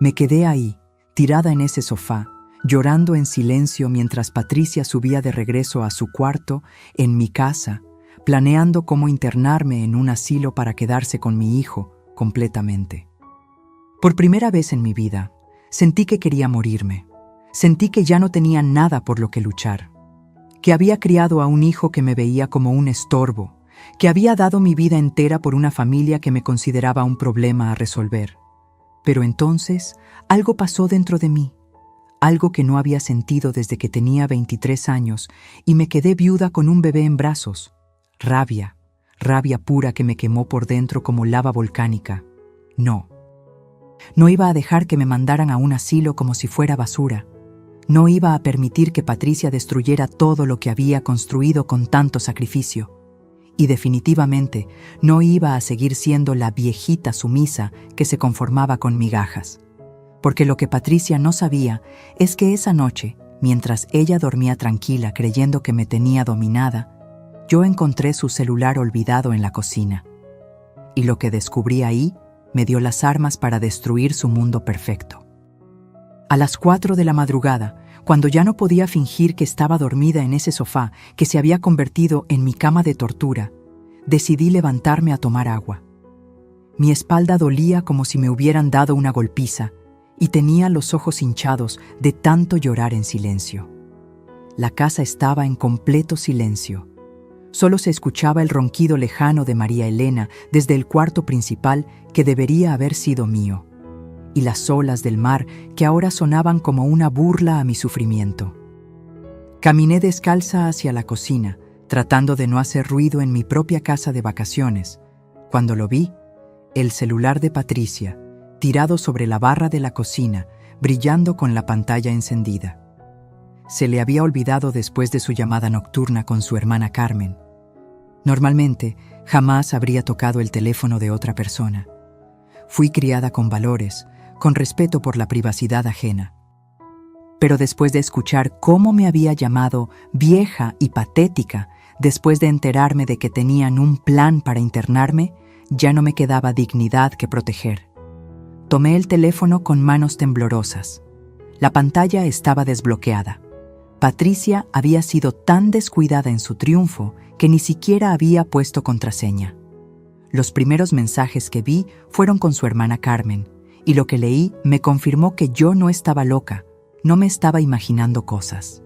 Me quedé ahí, tirada en ese sofá, llorando en silencio mientras Patricia subía de regreso a su cuarto en mi casa, planeando cómo internarme en un asilo para quedarse con mi hijo completamente. Por primera vez en mi vida, sentí que quería morirme. Sentí que ya no tenía nada por lo que luchar. Que había criado a un hijo que me veía como un estorbo. Que había dado mi vida entera por una familia que me consideraba un problema a resolver. Pero entonces, algo pasó dentro de mí. Algo que no había sentido desde que tenía 23 años y me quedé viuda con un bebé en brazos. Rabia pura que me quemó por dentro como lava volcánica. No iba a dejar que me mandaran a un asilo como si fuera basura. No iba a permitir que Patricia destruyera todo lo que había construido con tanto sacrificio. Y definitivamente no iba a seguir siendo la viejita sumisa que se conformaba con migajas. Porque lo que Patricia no sabía es que esa noche, mientras ella dormía tranquila creyendo que me tenía dominada, yo encontré su celular olvidado en la cocina. Y lo que descubrí ahí me dio las armas para destruir su mundo perfecto. A las 4 de la madrugada, cuando ya no podía fingir que estaba dormida en ese sofá que se había convertido en mi cama de tortura, decidí levantarme a tomar agua. Mi espalda dolía como si me hubieran dado una golpiza y tenía los ojos hinchados de tanto llorar en silencio. La casa estaba en completo silencio. Solo se escuchaba el ronquido lejano de María Elena desde el cuarto principal que debería haber sido mío, y las olas del mar que ahora sonaban como una burla a mi sufrimiento. Caminé descalza hacia la cocina, tratando de no hacer ruido en mi propia casa de vacaciones. Cuando lo vi, el celular de Patricia, tirado sobre la barra de la cocina, brillando con la pantalla encendida. Se le había olvidado después de su llamada nocturna con su hermana Carmen. Normalmente, jamás habría tocado el teléfono de otra persona. Fui criada con valores, con respeto por la privacidad ajena. Pero después de escuchar cómo me había llamado vieja y patética, después de enterarme de que tenían un plan para internarme, ya no me quedaba dignidad que proteger. Tomé el teléfono con manos temblorosas. La pantalla estaba desbloqueada. Patricia había sido tan descuidada en su triunfo que ni siquiera había puesto contraseña. Los primeros mensajes que vi fueron con su hermana Carmen, y lo que leí me confirmó que yo no estaba loca, no me estaba imaginando cosas.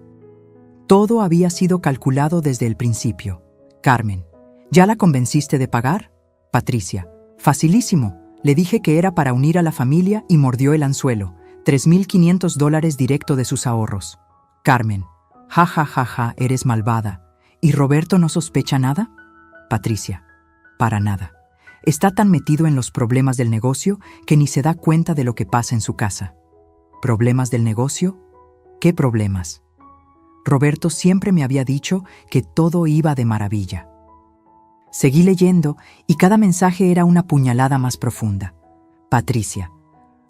Todo había sido calculado desde el principio. Carmen, ¿ya la convenciste de pagar? Patricia, facilísimo. Le dije que era para unir a la familia y mordió el anzuelo. $3,500 directo de sus ahorros. Carmen, ja, eres malvada. ¿Y Roberto no sospecha nada? Patricia, para nada. Está tan metido en los problemas del negocio que ni se da cuenta de lo que pasa en su casa. ¿Problemas del negocio? ¿Qué problemas? Roberto siempre me había dicho que todo iba de maravilla. Seguí leyendo y cada mensaje era una puñalada más profunda. Patricia,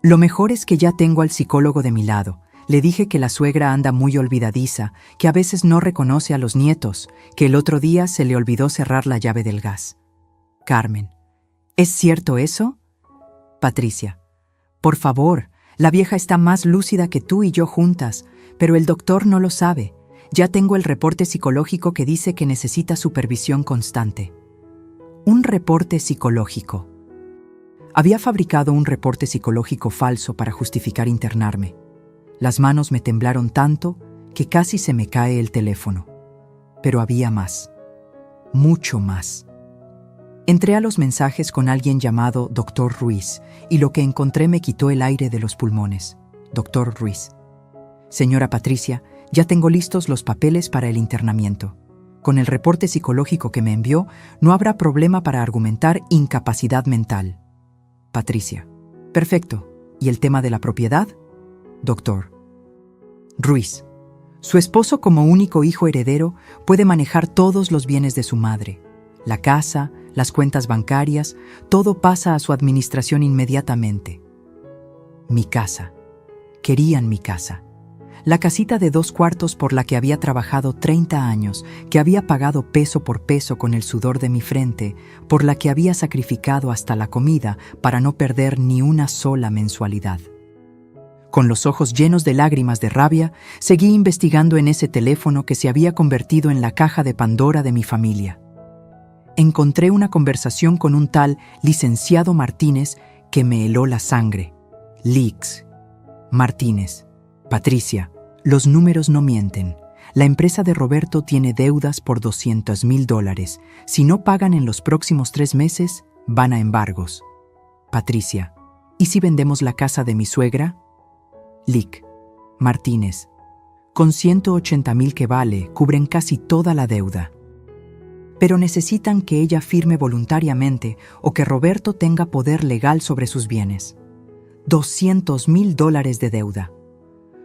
lo mejor es que ya tengo al psicólogo de mi lado. Le dije que la suegra anda muy olvidadiza, que a veces no reconoce a los nietos, que el otro día se le olvidó cerrar la llave del gas. Carmen, ¿es cierto eso? Patricia, por favor, la vieja está más lúcida que tú y yo juntas, pero el doctor no lo sabe. Ya tengo el reporte psicológico que dice que necesita supervisión constante. Un reporte psicológico. Había fabricado un reporte psicológico falso para justificar internarme. Las manos me temblaron tanto que casi se me cae el teléfono. Pero había más. Mucho más. Entré a los mensajes con alguien llamado Dr. Ruiz y lo que encontré me quitó el aire de los pulmones. Dr. Ruiz. Señora Patricia, ya tengo listos los papeles para el internamiento. Con el reporte psicológico que me envió, no habrá problema para argumentar incapacidad mental. Patricia. Perfecto. ¿Y el tema de la propiedad? Doctor. Ruiz. Su esposo, como único hijo heredero, puede manejar todos los bienes de su madre. La casa, las cuentas bancarias, todo pasa a su administración inmediatamente. Mi casa. Querían mi casa. La casita de 2 cuartos por la que había trabajado 30 años, que había pagado peso por peso con el sudor de mi frente, por la que había sacrificado hasta la comida para no perder ni una sola mensualidad. Con los ojos llenos de lágrimas de rabia, seguí investigando en ese teléfono que se había convertido en la caja de Pandora de mi familia. Encontré una conversación con un tal licenciado Martínez que me heló la sangre. Lix. Martínez. Patricia, los números no mienten. La empresa de Roberto tiene deudas por $200,000. Si no pagan en los próximos 3 meses, van a embargos. Patricia, ¿y si vendemos la casa de mi suegra? Lic. Martínez, con $180,000 que vale, cubren casi toda la deuda. Pero necesitan que ella firme voluntariamente o que Roberto tenga poder legal sobre sus bienes. $200,000 de deuda.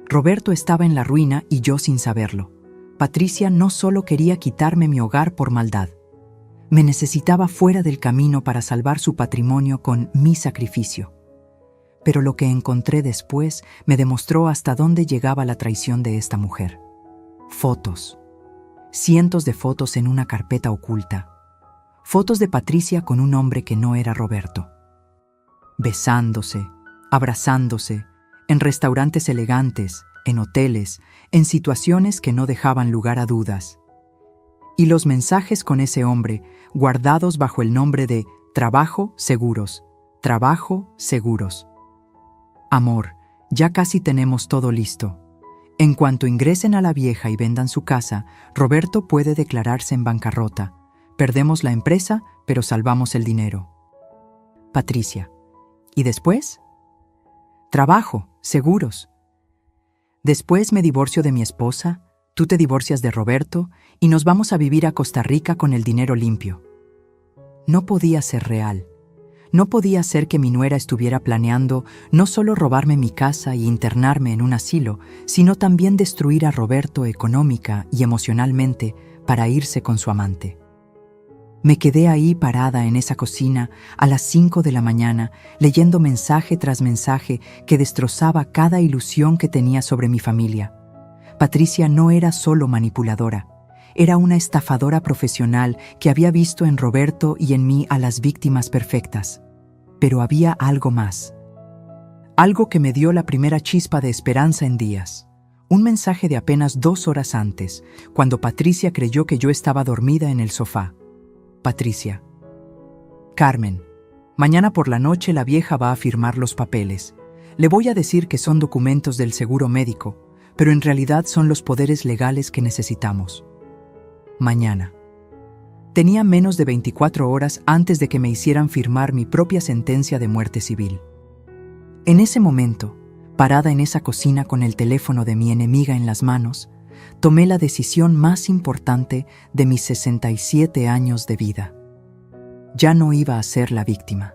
Roberto estaba en la ruina y yo sin saberlo. Patricia no solo quería quitarme mi hogar por maldad. Me necesitaba fuera del camino para salvar su patrimonio con mi sacrificio. Pero lo que encontré después me demostró hasta dónde llegaba la traición de esta mujer. Fotos. Cientos de fotos en una carpeta oculta. Fotos de Patricia con un hombre que no era Roberto. Besándose, abrazándose, en restaurantes elegantes, en hoteles, en situaciones que no dejaban lugar a dudas. Y los mensajes con ese hombre, guardados bajo el nombre de Trabajo Seguros, Trabajo Seguros. Amor, ya casi tenemos todo listo. En cuanto ingresen a la vieja y vendan su casa, Roberto puede declararse en bancarrota. Perdemos la empresa, pero salvamos el dinero. Patricia. ¿Y después? Trabajo, seguros. Después me divorcio de mi esposa, tú te divorcias de Roberto y nos vamos a vivir a Costa Rica con el dinero limpio. No podía ser real. No podía ser que mi nuera estuviera planeando no solo robarme mi casa y internarme en un asilo, sino también destruir a Roberto económica y emocionalmente para irse con su amante. Me quedé ahí parada en esa cocina a las 5 de la mañana, leyendo mensaje tras mensaje que destrozaba cada ilusión que tenía sobre mi familia. Patricia no era solo manipuladora, era una estafadora profesional que había visto en Roberto y en mí a las víctimas perfectas. Pero había algo más. Algo que me dio la primera chispa de esperanza en días. Un mensaje de apenas 2 horas antes, cuando Patricia creyó que yo estaba dormida en el sofá. Patricia. Carmen, mañana por la noche la vieja va a firmar los papeles. Le voy a decir que son documentos del seguro médico, pero en realidad son los poderes legales que necesitamos. Mañana. Tenía menos de 24 horas antes de que me hicieran firmar mi propia sentencia de muerte civil. En ese momento, parada en esa cocina con el teléfono de mi enemiga en las manos, tomé la decisión más importante de mis 67 años de vida. Ya no iba a ser la víctima.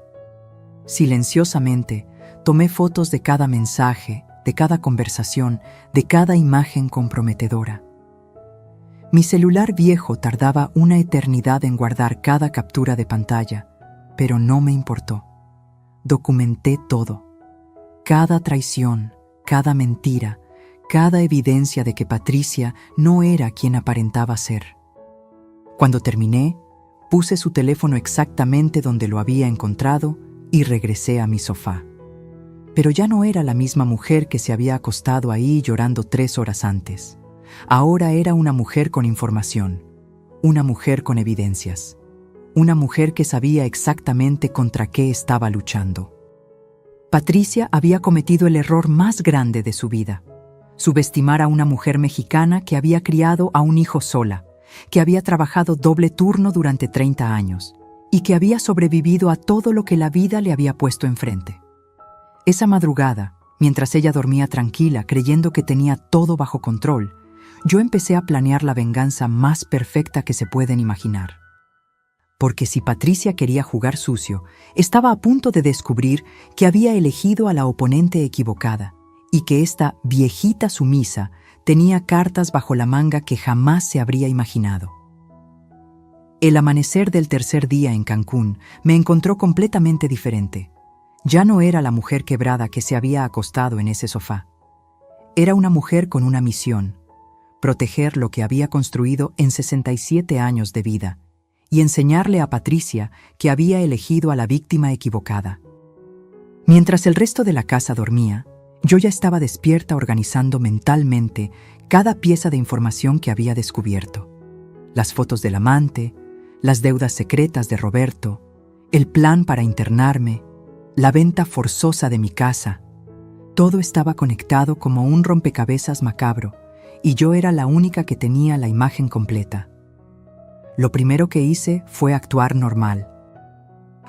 Silenciosamente, tomé fotos de cada mensaje, de cada conversación, de cada imagen comprometedora. Mi celular viejo tardaba una eternidad en guardar cada captura de pantalla, pero no me importó. Documenté todo. Cada traición, cada mentira, cada evidencia de que Patricia no era quien aparentaba ser. Cuando terminé, puse su teléfono exactamente donde lo había encontrado y regresé a mi sofá. Pero ya no era la misma mujer que se había acostado ahí llorando 3 horas antes. Ahora era una mujer con información, una mujer con evidencias, una mujer que sabía exactamente contra qué estaba luchando. Patricia había cometido el error más grande de su vida: subestimar a una mujer mexicana que había criado a un hijo sola, que había trabajado doble turno durante 30 años y que había sobrevivido a todo lo que la vida le había puesto enfrente. Esa madrugada, mientras ella dormía tranquila creyendo que tenía todo bajo control, yo empecé a planear la venganza más perfecta que se pueden imaginar. Porque si Patricia quería jugar sucio, estaba a punto de descubrir que había elegido a la oponente equivocada y que esta viejita sumisa tenía cartas bajo la manga que jamás se habría imaginado. El amanecer del tercer día en Cancún me encontró completamente diferente. Ya no era la mujer quebrada que se había acostado en ese sofá. Era una mujer con una misión: proteger lo que había construido en 67 años de vida y enseñarle a Patricia que había elegido a la víctima equivocada. Mientras el resto de la casa dormía, yo ya estaba despierta organizando mentalmente cada pieza de información que había descubierto: las fotos del amante, las deudas secretas de Roberto, el plan para internarme, la venta forzosa de mi casa. Todo estaba conectado como un rompecabezas macabro, y yo era la única que tenía la imagen completa. Lo primero que hice fue actuar normal.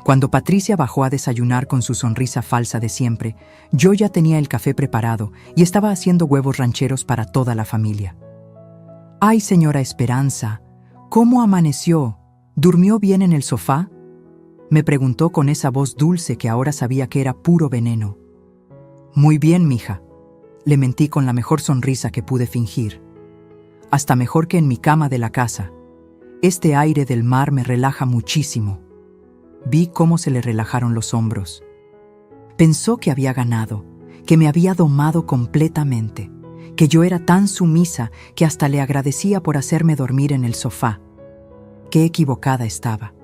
Cuando Patricia bajó a desayunar con su sonrisa falsa de siempre, yo ya tenía el café preparado y estaba haciendo huevos rancheros para toda la familia. «Ay, señora Esperanza, ¿cómo amaneció? ¿Durmió bien en el sofá?», me preguntó con esa voz dulce que ahora sabía que era puro veneno. «Muy bien, mija», le mentí con la mejor sonrisa que pude fingir. «Hasta mejor que en mi cama de la casa. Este aire del mar me relaja muchísimo». Vi cómo se le relajaron los hombros. Pensó que había ganado, que me había domado completamente, que yo era tan sumisa que hasta le agradecía por hacerme dormir en el sofá. Qué equivocada estaba.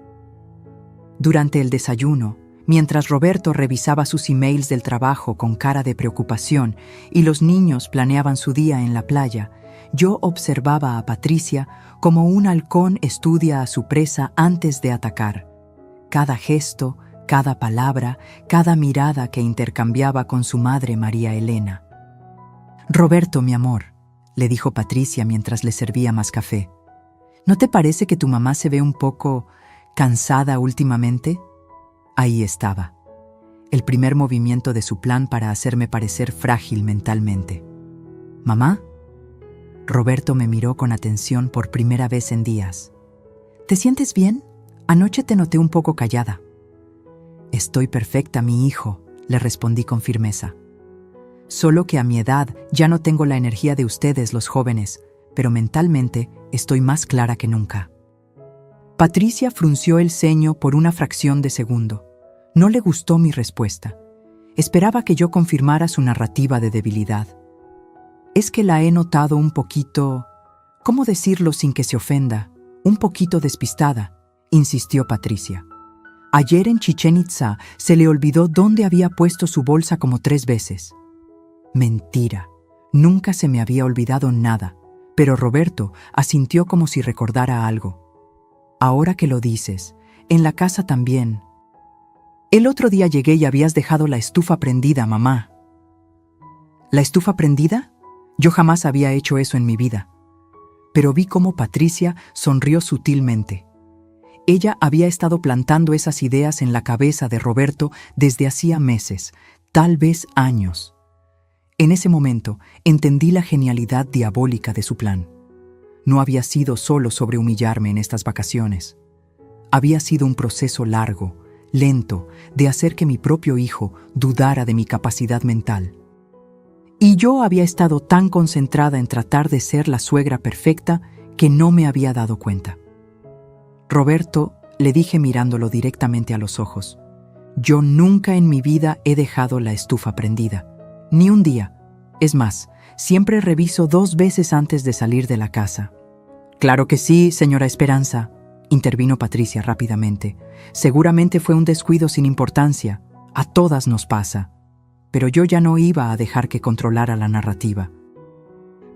Durante el desayuno, mientras Roberto revisaba sus emails del trabajo con cara de preocupación y los niños planeaban su día en la playa, yo observaba a Patricia como un halcón estudia a su presa antes de atacar. Cada gesto, cada palabra, cada mirada que intercambiaba con su madre María Elena. «Roberto, mi amor», le dijo Patricia mientras le servía más café, «¿no te parece que tu mamá se ve un poco cansada últimamente?». Ahí estaba, el primer movimiento de su plan para hacerme parecer frágil mentalmente. «¿Mamá?». Roberto me miró con atención por primera vez en días. «¿Te sientes bien? Anoche te noté un poco callada». «Estoy perfecta, mi hijo», le respondí con firmeza. «Solo que a mi edad ya no tengo la energía de ustedes, los jóvenes, pero mentalmente estoy más clara que nunca». Patricia frunció el ceño por una fracción de segundo. No le gustó mi respuesta. Esperaba que yo confirmara su narrativa de debilidad. «Es que la he notado un poquito, ¿cómo decirlo sin que se ofenda? Un poquito despistada», insistió Patricia. «Ayer en Chichén Itzá se le olvidó dónde había puesto su bolsa como 3 veces». Mentira. Nunca se me había olvidado nada, pero Roberto asintió como si recordara algo. «Ahora que lo dices, en la casa también». «El otro día llegué y habías dejado la estufa prendida, mamá». «¿La estufa prendida?». Yo jamás había hecho eso en mi vida. Pero vi cómo Patricia sonrió sutilmente. Ella había estado plantando esas ideas en la cabeza de Roberto desde hacía meses, tal vez años. En ese momento entendí la genialidad diabólica de su plan. No había sido solo sobre humillarme en estas vacaciones. Había sido un proceso largo, lento, de hacer que mi propio hijo dudara de mi capacidad mental. Y yo había estado tan concentrada en tratar de ser la suegra perfecta que no me había dado cuenta. Roberto, le dije mirándolo directamente a los ojos, yo nunca en mi vida he dejado la estufa prendida, ni un día. Es más, siempre reviso 2 veces antes de salir de la casa. Claro que sí, señora Esperanza, intervino Patricia rápidamente. Seguramente fue un descuido sin importancia. A todas nos pasa. Pero yo ya no iba a dejar que controlara la narrativa.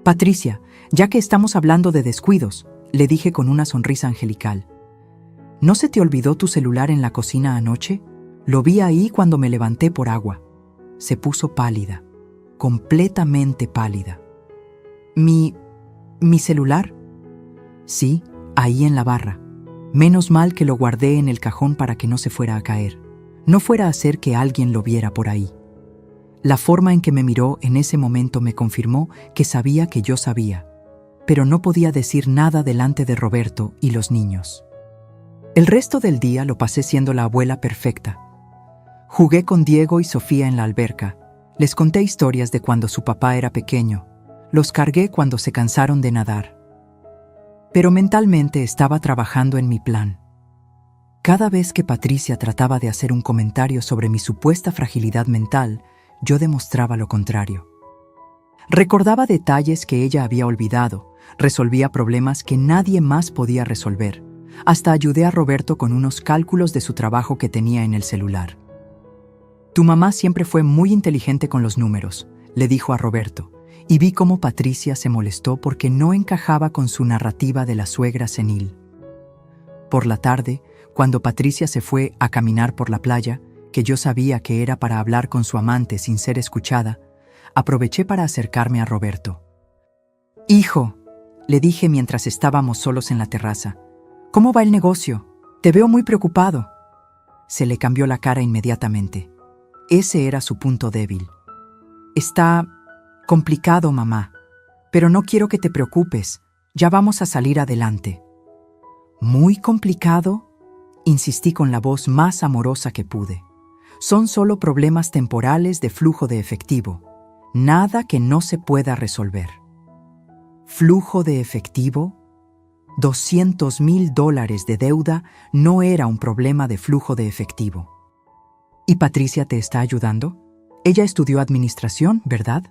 Patricia, ya que estamos hablando de descuidos, le dije con una sonrisa angelical. ¿No se te olvidó tu celular en la cocina anoche? Lo vi ahí cuando me levanté por agua. Se puso pálida, completamente pálida. ¿Mi celular? Sí, ahí en la barra. Menos mal que lo guardé en el cajón para que no se fuera a caer. No fuera a hacer que alguien lo viera por ahí. La forma en que me miró en ese momento me confirmó que sabía que yo sabía, pero no podía decir nada delante de Roberto y los niños. El resto del día lo pasé siendo la abuela perfecta. Jugué con Diego y Sofía en la alberca. Les conté historias de cuando su papá era pequeño. Los cargué cuando se cansaron de nadar. Pero mentalmente estaba trabajando en mi plan. Cada vez que Patricia trataba de hacer un comentario sobre mi supuesta fragilidad mental, yo demostraba lo contrario. Recordaba detalles que ella había olvidado, resolvía problemas que nadie más podía resolver. Hasta ayudé a Roberto con unos cálculos de su trabajo que tenía en el celular. Tu mamá siempre fue muy inteligente con los números, le dijo a Roberto, y vi cómo Patricia se molestó porque no encajaba con su narrativa de la suegra senil. Por la tarde, cuando Patricia se fue a caminar por la playa, que yo sabía que era para hablar con su amante sin ser escuchada, aproveché para acercarme a Roberto. «Hijo», le dije mientras estábamos solos en la terraza, «¿cómo va el negocio? Te veo muy preocupado». Se le cambió la cara inmediatamente. Ese era su punto débil. «Está complicado, mamá, pero no quiero que te preocupes, ya vamos a salir adelante». «¿Muy complicado?», insistí con la voz más amorosa que pude. «Son solo problemas temporales de flujo de efectivo, nada que no se pueda resolver». ¿Flujo de efectivo? $200,000 de deuda no era un problema de flujo de efectivo. ¿Y Patricia te está ayudando? Ella estudió administración, ¿verdad?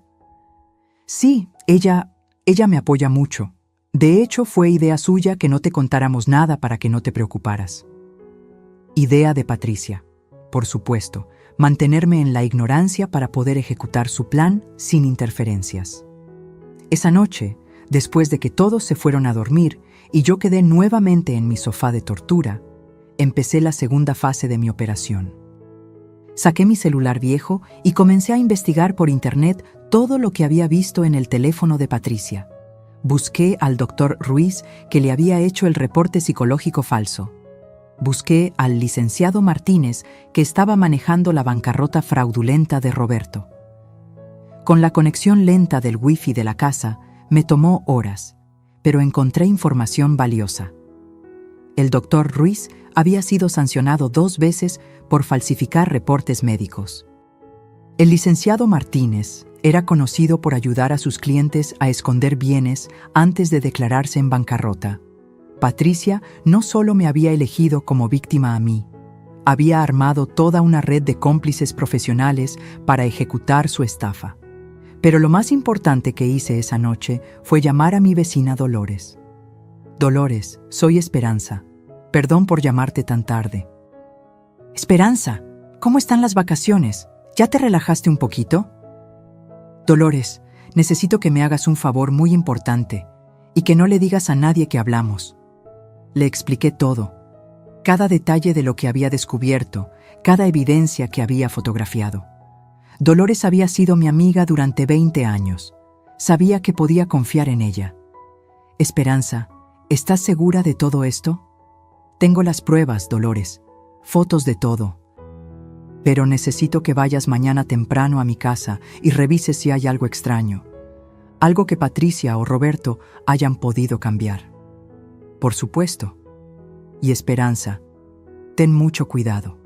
Sí, ella me apoya mucho. De hecho, fue idea suya que no te contáramos nada para que no te preocuparas. Idea de Patricia, por supuesto, mantenerme en la ignorancia para poder ejecutar su plan sin interferencias. Esa noche, después de que todos se fueron a dormir y yo quedé nuevamente en mi sofá de tortura, empecé la segunda fase de mi operación. Saqué mi celular viejo y comencé a investigar por internet todo lo que había visto en el teléfono de Patricia. Busqué al doctor Ruiz, que le había hecho el reporte psicológico falso. Busqué al licenciado Martínez, que estaba manejando la bancarrota fraudulenta de Roberto. Con la conexión lenta del wifi de la casa, me tomó horas, pero encontré información valiosa. El doctor Ruiz había sido sancionado 2 veces por falsificar reportes médicos. El licenciado Martínez era conocido por ayudar a sus clientes a esconder bienes antes de declararse en bancarrota. Patricia no solo me había elegido como víctima a mí, había armado toda una red de cómplices profesionales para ejecutar su estafa. Pero lo más importante que hice esa noche fue llamar a mi vecina Dolores. «Dolores, soy Esperanza. Perdón por llamarte tan tarde». «Esperanza, ¿cómo están las vacaciones? ¿Ya te relajaste un poquito?» «Dolores, necesito que me hagas un favor muy importante y que no le digas a nadie que hablamos». Le expliqué todo, cada detalle de lo que había descubierto, cada evidencia que había fotografiado. Dolores había sido mi amiga durante 20 años. Sabía que podía confiar en ella. «Esperanza, ¿estás segura de todo esto?» «Tengo las pruebas, Dolores, fotos de todo. Pero necesito que vayas mañana temprano a mi casa y revises si hay algo extraño. Algo que Patricia o Roberto hayan podido cambiar». «Por supuesto. Y Esperanza, ten mucho cuidado.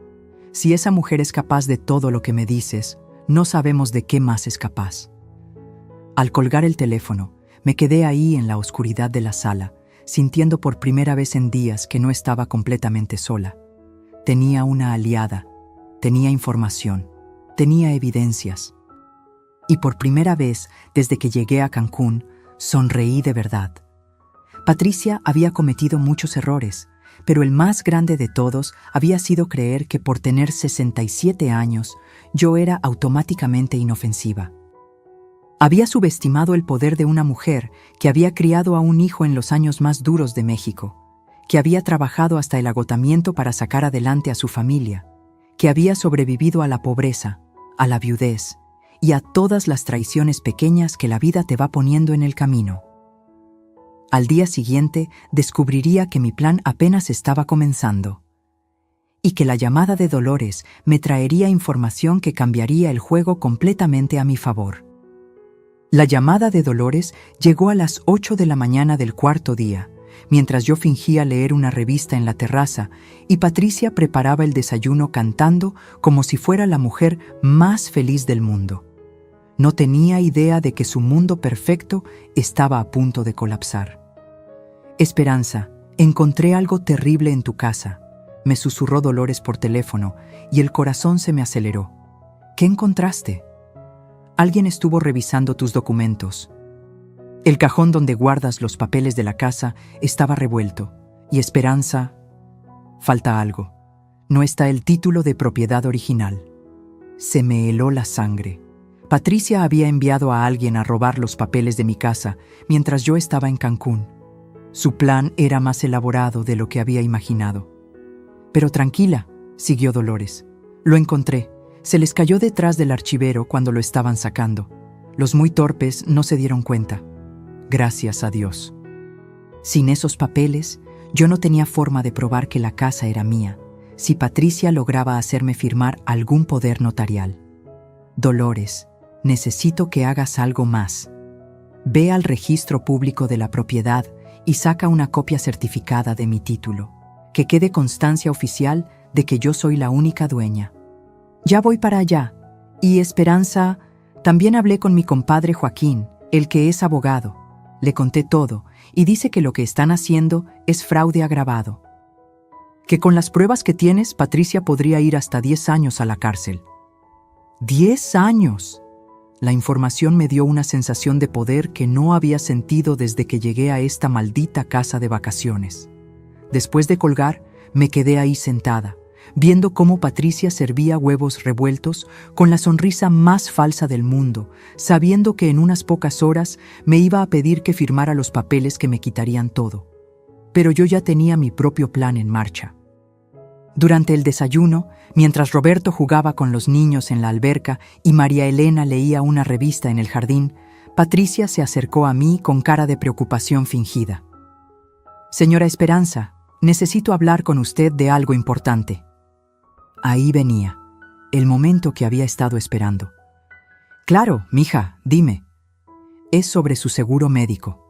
Si esa mujer es capaz de todo lo que me dices, no sabemos de qué más es capaz». Al colgar el teléfono, me quedé ahí en la oscuridad de la sala, sintiendo por primera vez en días que no estaba completamente sola. Tenía una aliada, tenía información, tenía evidencias. Y por primera vez, desde que llegué a Cancún, sonreí de verdad. Patricia había cometido muchos errores, pero el más grande de todos había sido creer que por tener 67 años, yo era automáticamente inofensiva. Había subestimado el poder de una mujer que había criado a un hijo en los años más duros de México, que había trabajado hasta el agotamiento para sacar adelante a su familia, que había sobrevivido a la pobreza, a la viudez y a todas las traiciones pequeñas que la vida te va poniendo en el camino. Al día siguiente descubriría que mi plan apenas estaba comenzando y que la llamada de Dolores me traería información que cambiaría el juego completamente a mi favor. La llamada de Dolores llegó a las 8 de la mañana del cuarto día, mientras yo fingía leer una revista en la terraza y Patricia preparaba el desayuno cantando como si fuera la mujer más feliz del mundo. No tenía idea de que su mundo perfecto estaba a punto de colapsar. «Esperanza, encontré algo terrible en tu casa», me susurró Dolores por teléfono y el corazón se me aceleró. «¿Qué encontraste?» «Alguien estuvo revisando tus documentos. El cajón donde guardas los papeles de la casa estaba revuelto. Y Esperanza, falta algo. No está el título de propiedad original». Se me heló la sangre. Patricia había enviado a alguien a robar los papeles de mi casa mientras yo estaba en Cancún. Su plan era más elaborado de lo que había imaginado. «Pero tranquila», siguió Dolores. «Lo encontré. Se les cayó detrás del archivero cuando lo estaban sacando. Los muy torpes no se dieron cuenta. Gracias a Dios. Sin esos papeles, yo no tenía forma de probar que la casa era mía, si Patricia lograba hacerme firmar algún poder notarial. Dolores, necesito que hagas algo más. Ve al registro público de la propiedad y saca una copia certificada de mi título, que quede constancia oficial de que yo soy la única dueña». «Ya voy para allá. Y Esperanza, también hablé con mi compadre Joaquín, el que es abogado. Le conté todo y dice que lo que están haciendo es fraude agravado. Que con las pruebas que tienes, Patricia podría ir hasta 10 años a la cárcel». ¡10 años! La información me dio una sensación de poder que no había sentido desde que llegué a esta maldita casa de vacaciones. Después de colgar, me quedé ahí sentada, viendo cómo Patricia servía huevos revueltos con la sonrisa más falsa del mundo, sabiendo que en unas pocas horas me iba a pedir que firmara los papeles que me quitarían todo. Pero yo ya tenía mi propio plan en marcha. Durante el desayuno, mientras Roberto jugaba con los niños en la alberca y María Elena leía una revista en el jardín, Patricia se acercó a mí con cara de preocupación fingida. «Señora Esperanza, necesito hablar con usted de algo importante». Ahí venía, el momento que había estado esperando. «Claro, mija, dime». «Es sobre su seguro médico.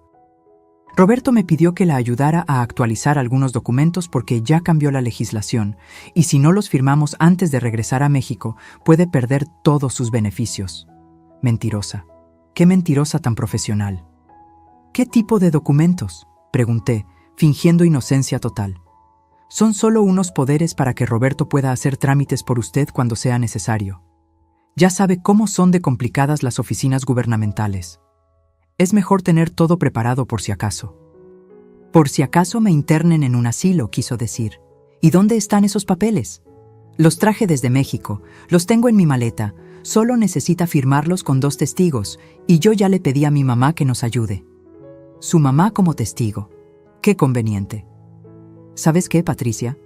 Roberto me pidió que la ayudara a actualizar algunos documentos porque ya cambió la legislación y si no los firmamos antes de regresar a México, puede perder todos sus beneficios». Mentirosa. Qué mentirosa tan profesional. «¿Qué tipo de documentos?», pregunté, fingiendo inocencia total. «Son solo unos poderes para que Roberto pueda hacer trámites por usted cuando sea necesario. Ya sabe cómo son de complicadas las oficinas gubernamentales. Es mejor tener todo preparado por si acaso». «Por si acaso me internen en un asilo», quiso decir. «¿Y dónde están esos papeles?» «Los traje desde México, los tengo en mi maleta. Solo necesita firmarlos con 2 testigos, y yo ya le pedí a mi mamá que nos ayude». «Su mamá como testigo. Qué conveniente». «¿Sabes qué, Patricia?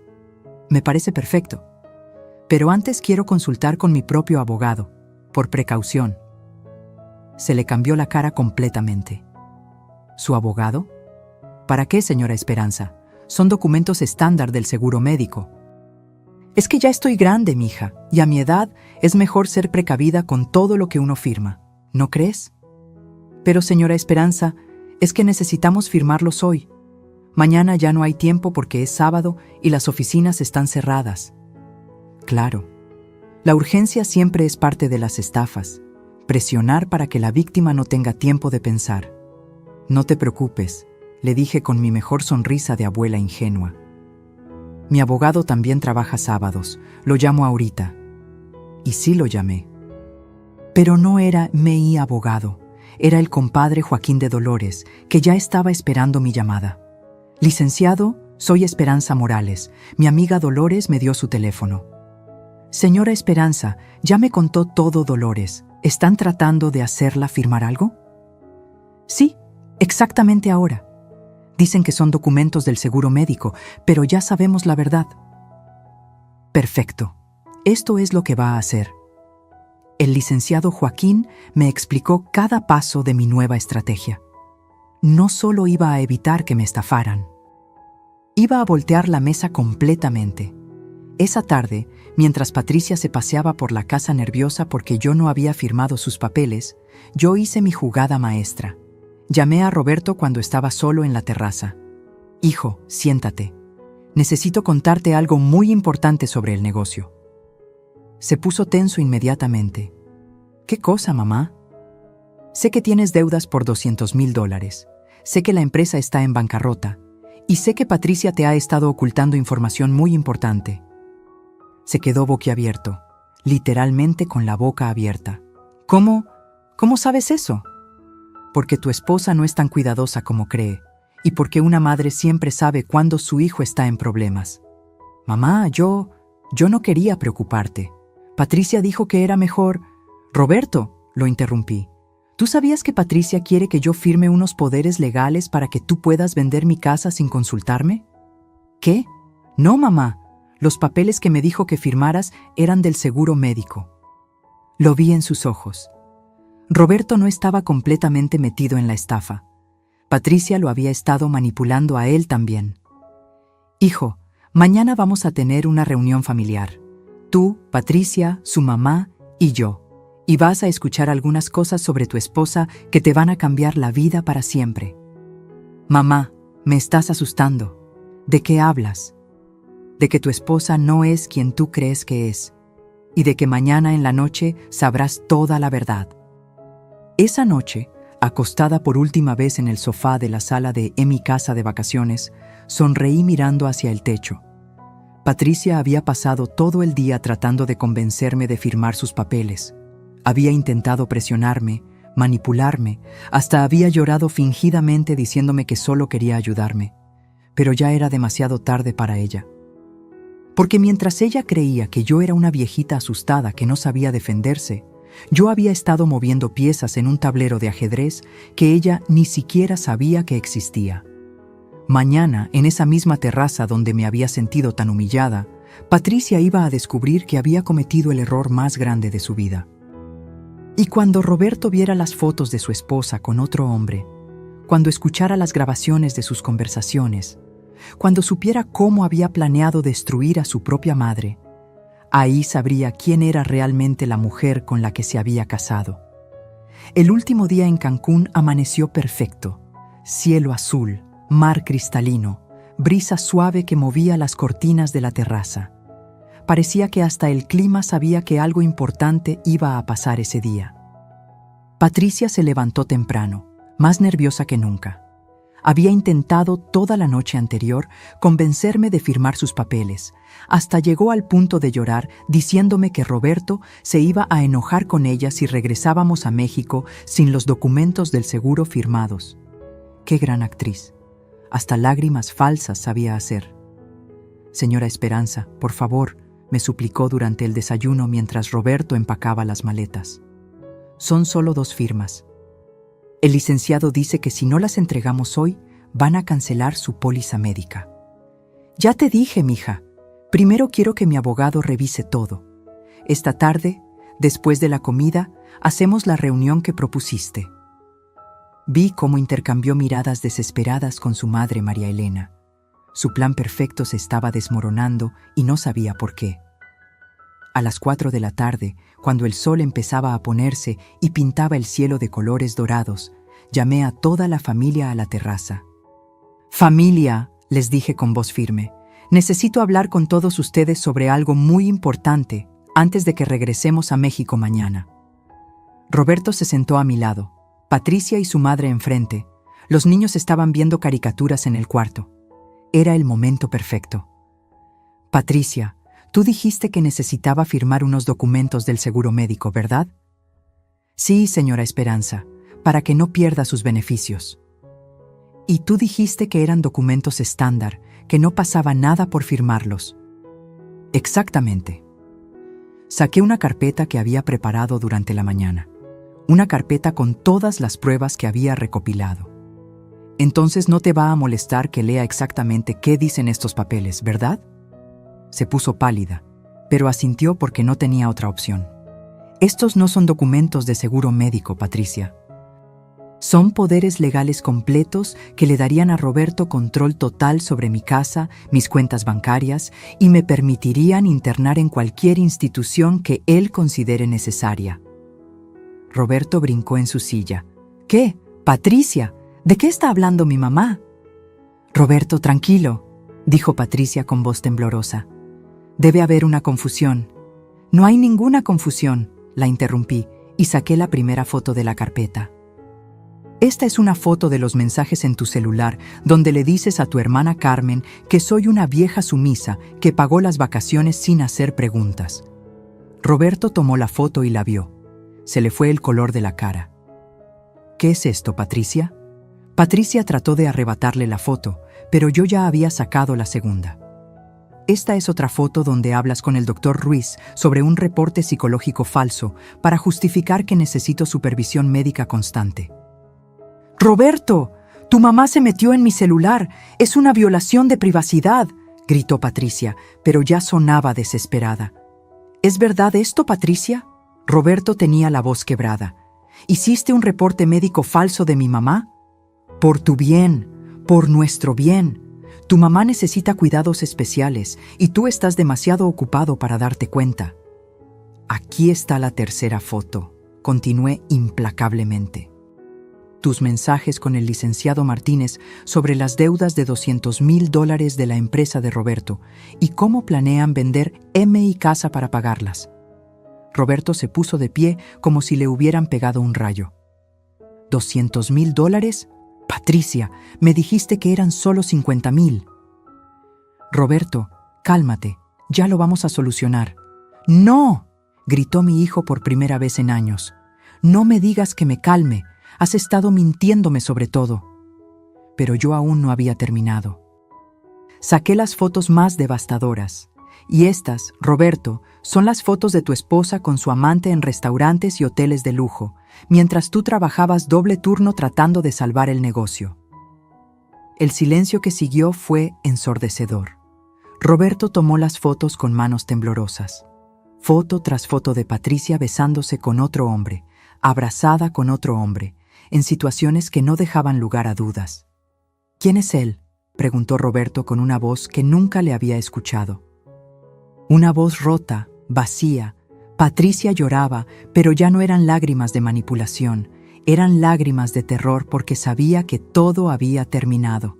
Me parece perfecto. Pero antes quiero consultar con mi propio abogado, por precaución». Se le cambió la cara completamente. ¿Su abogado? ¿Para qué, señora Esperanza? Son documentos estándar del seguro médico. «Es que ya estoy grande, mija, y a mi edad es mejor ser precavida con todo lo que uno firma. ¿No crees?» «Pero, señora Esperanza, es que necesitamos firmarlos hoy. Mañana ya no hay tiempo porque es sábado y las oficinas están cerradas». Claro. La urgencia siempre es parte de las estafas. Presionar para que la víctima no tenga tiempo de pensar. «No te preocupes, le dije con mi mejor sonrisa de abuela ingenua. Mi abogado también trabaja sábados, lo llamo ahorita. Y sí lo llamé. Pero no era mi abogado, era el compadre Joaquín de Dolores, que ya estaba esperando mi llamada. Licenciado, soy Esperanza Morales. Mi amiga Dolores me dio su teléfono. Señora Esperanza, ya me contó todo Dolores. ¿Están tratando de hacerla firmar algo? Sí, exactamente ahora. Dicen que son documentos del seguro médico, pero ya sabemos la verdad. Perfecto. Esto es lo que va a hacer. El licenciado Joaquín me explicó cada paso de mi nueva estrategia. No solo iba a evitar que me estafaran. Iba a voltear la mesa completamente. Esa tarde, mientras Patricia se paseaba por la casa nerviosa porque yo no había firmado sus papeles, yo hice mi jugada maestra. Llamé a Roberto cuando estaba solo en la terraza. Hijo, siéntate. Necesito contarte algo muy importante sobre el negocio. Se puso tenso inmediatamente. ¿Qué cosa, mamá? Sé que tienes deudas por $200,000. Sé que la empresa está en bancarrota. Y sé que Patricia te ha estado ocultando información muy importante. Se quedó boquiabierto, literalmente con la boca abierta. ¿Cómo sabes eso? Porque tu esposa no es tan cuidadosa como cree, y porque una madre siempre sabe cuándo su hijo está en problemas. Mamá, yo no quería preocuparte. Patricia dijo que era mejor... Roberto, lo interrumpí. ¿Tú sabías que Patricia quiere que yo firme unos poderes legales para que tú puedas vender mi casa sin consultarme? ¿Qué? No, mamá. Los papeles que me dijo que firmaras eran del seguro médico. Lo vi en sus ojos. Roberto no estaba completamente metido en la estafa. Patricia lo había estado manipulando a él también. Hijo, mañana vamos a tener una reunión familiar. Tú, Patricia, su mamá y yo. Y vas a escuchar algunas cosas sobre tu esposa que te van a cambiar la vida para siempre. Mamá, me estás asustando. ¿De qué hablas? De que tu esposa no es quien tú crees que es. Y de que mañana en la noche sabrás toda la verdad. Esa noche, acostada por última vez en el sofá de la sala de mi casa de vacaciones, sonreí mirando hacia el techo. Patricia había pasado todo el día tratando de convencerme de firmar sus papeles. Había intentado presionarme, manipularme, hasta había llorado fingidamente diciéndome que solo quería ayudarme. Pero ya era demasiado tarde para ella. Porque mientras ella creía que yo era una viejita asustada que no sabía defenderse, yo había estado moviendo piezas en un tablero de ajedrez que ella ni siquiera sabía que existía. Mañana, en esa misma terraza donde me había sentido tan humillada, Patricia iba a descubrir que había cometido el error más grande de su vida. Y cuando Roberto viera las fotos de su esposa con otro hombre, cuando escuchara las grabaciones de sus conversaciones, cuando supiera cómo había planeado destruir a su propia madre, ahí sabría quién era realmente la mujer con la que se había casado. El último día en Cancún amaneció perfecto. Cielo azul, mar cristalino, brisa suave que movía las cortinas de la terraza. Parecía que hasta el clima sabía que algo importante iba a pasar ese día. Patricia se levantó temprano, más nerviosa que nunca. Había intentado toda la noche anterior convencerme de firmar sus papeles. Hasta llegó al punto de llorar diciéndome que Roberto se iba a enojar con ella si regresábamos a México sin los documentos del seguro firmados. ¡Qué gran actriz! Hasta lágrimas falsas sabía hacer. Señora Esperanza, por favor, me suplicó durante el desayuno mientras Roberto empacaba las maletas. Son solo 2 firmas. El licenciado dice que si no las entregamos hoy, van a cancelar su póliza médica. Ya te dije, mija. Primero quiero que mi abogado revise todo. Esta tarde, después de la comida, hacemos la reunión que propusiste. Vi cómo intercambió miradas desesperadas con su madre María Elena. Su plan perfecto se estaba desmoronando y no sabía por qué. A las 4 de la tarde, cuando el sol empezaba a ponerse y pintaba el cielo de colores dorados, llamé a toda la familia a la terraza. «Familia», les dije con voz firme, «necesito hablar con todos ustedes sobre algo muy importante antes de que regresemos a México mañana». Roberto se sentó a mi lado, Patricia y su madre enfrente, Los niños estaban viendo caricaturas en el cuarto. Era el momento perfecto. Patricia, tú dijiste que necesitaba firmar unos documentos del seguro médico, ¿verdad? Sí, señora Esperanza, para que no pierda sus beneficios. Y tú dijiste que eran documentos estándar, que no pasaba nada por firmarlos. Exactamente. Saqué una carpeta que había preparado durante la mañana. Una carpeta con todas las pruebas que había recopilado. Entonces no te va a molestar que lea exactamente qué dicen estos papeles, ¿verdad? Se puso pálida, pero asintió porque no tenía otra opción. Estos no son documentos de seguro médico, Patricia. Son poderes legales completos que le darían a Roberto control total sobre mi casa, mis cuentas bancarias y me permitirían internar en cualquier institución que él considere necesaria. Roberto brincó en su silla. ¿Qué? Patricia, ¿de qué está hablando mi mamá? Roberto, tranquilo, dijo Patricia con voz temblorosa. Debe haber una confusión. No hay ninguna confusión, la interrumpí y saqué la primera foto de la carpeta. Esta es una foto de los mensajes en tu celular donde le dices a tu hermana Carmen que soy una vieja sumisa que pagó las vacaciones sin hacer preguntas. Roberto tomó la foto y la vio. Se le fue el color de la cara. ¿Qué es esto, Patricia? Patricia trató de arrebatarle la foto, pero yo ya había sacado la segunda. Esta es otra foto donde hablas con el doctor Ruiz sobre un reporte psicológico falso para justificar que necesito supervisión médica constante. ¡Roberto! ¡Tu mamá se metió en mi celular! ¡Es una violación de privacidad!, gritó Patricia, pero ya sonaba desesperada. ¿Es verdad esto, Patricia? Roberto tenía la voz quebrada. ¿Hiciste un reporte médico falso de mi mamá? Por tu bien, por nuestro bien. Tu mamá necesita cuidados especiales y tú estás demasiado ocupado para darte cuenta. Aquí está la tercera foto, continué implacablemente. Tus mensajes con el licenciado Martínez sobre las deudas de $200,000 de la empresa de Roberto y cómo planean vender M y casa para pagarlas. Roberto se puso de pie como si le hubieran pegado un rayo. ¿$200,000? Patricia, me dijiste que eran solo 50,000. Roberto, cálmate, ya lo vamos a solucionar. ¡No!, gritó mi hijo por primera vez en años. No me digas que me calme. Has estado mintiéndome sobre todo. Pero yo aún no había terminado. Saqué las fotos más devastadoras. Y estas, Roberto, son las fotos de tu esposa con su amante en restaurantes y hoteles de lujo, mientras tú trabajabas doble turno tratando de salvar el negocio. El silencio que siguió fue ensordecedor. Roberto tomó las fotos con manos temblorosas. Foto tras foto de Patricia besándose con otro hombre, abrazada con otro hombre, en situaciones que no dejaban lugar a dudas. ¿Quién es él?, preguntó Roberto con una voz que nunca le había escuchado. Una voz rota, vacía. Patricia lloraba, pero ya no eran lágrimas de manipulación, eran lágrimas de terror porque sabía que todo había terminado.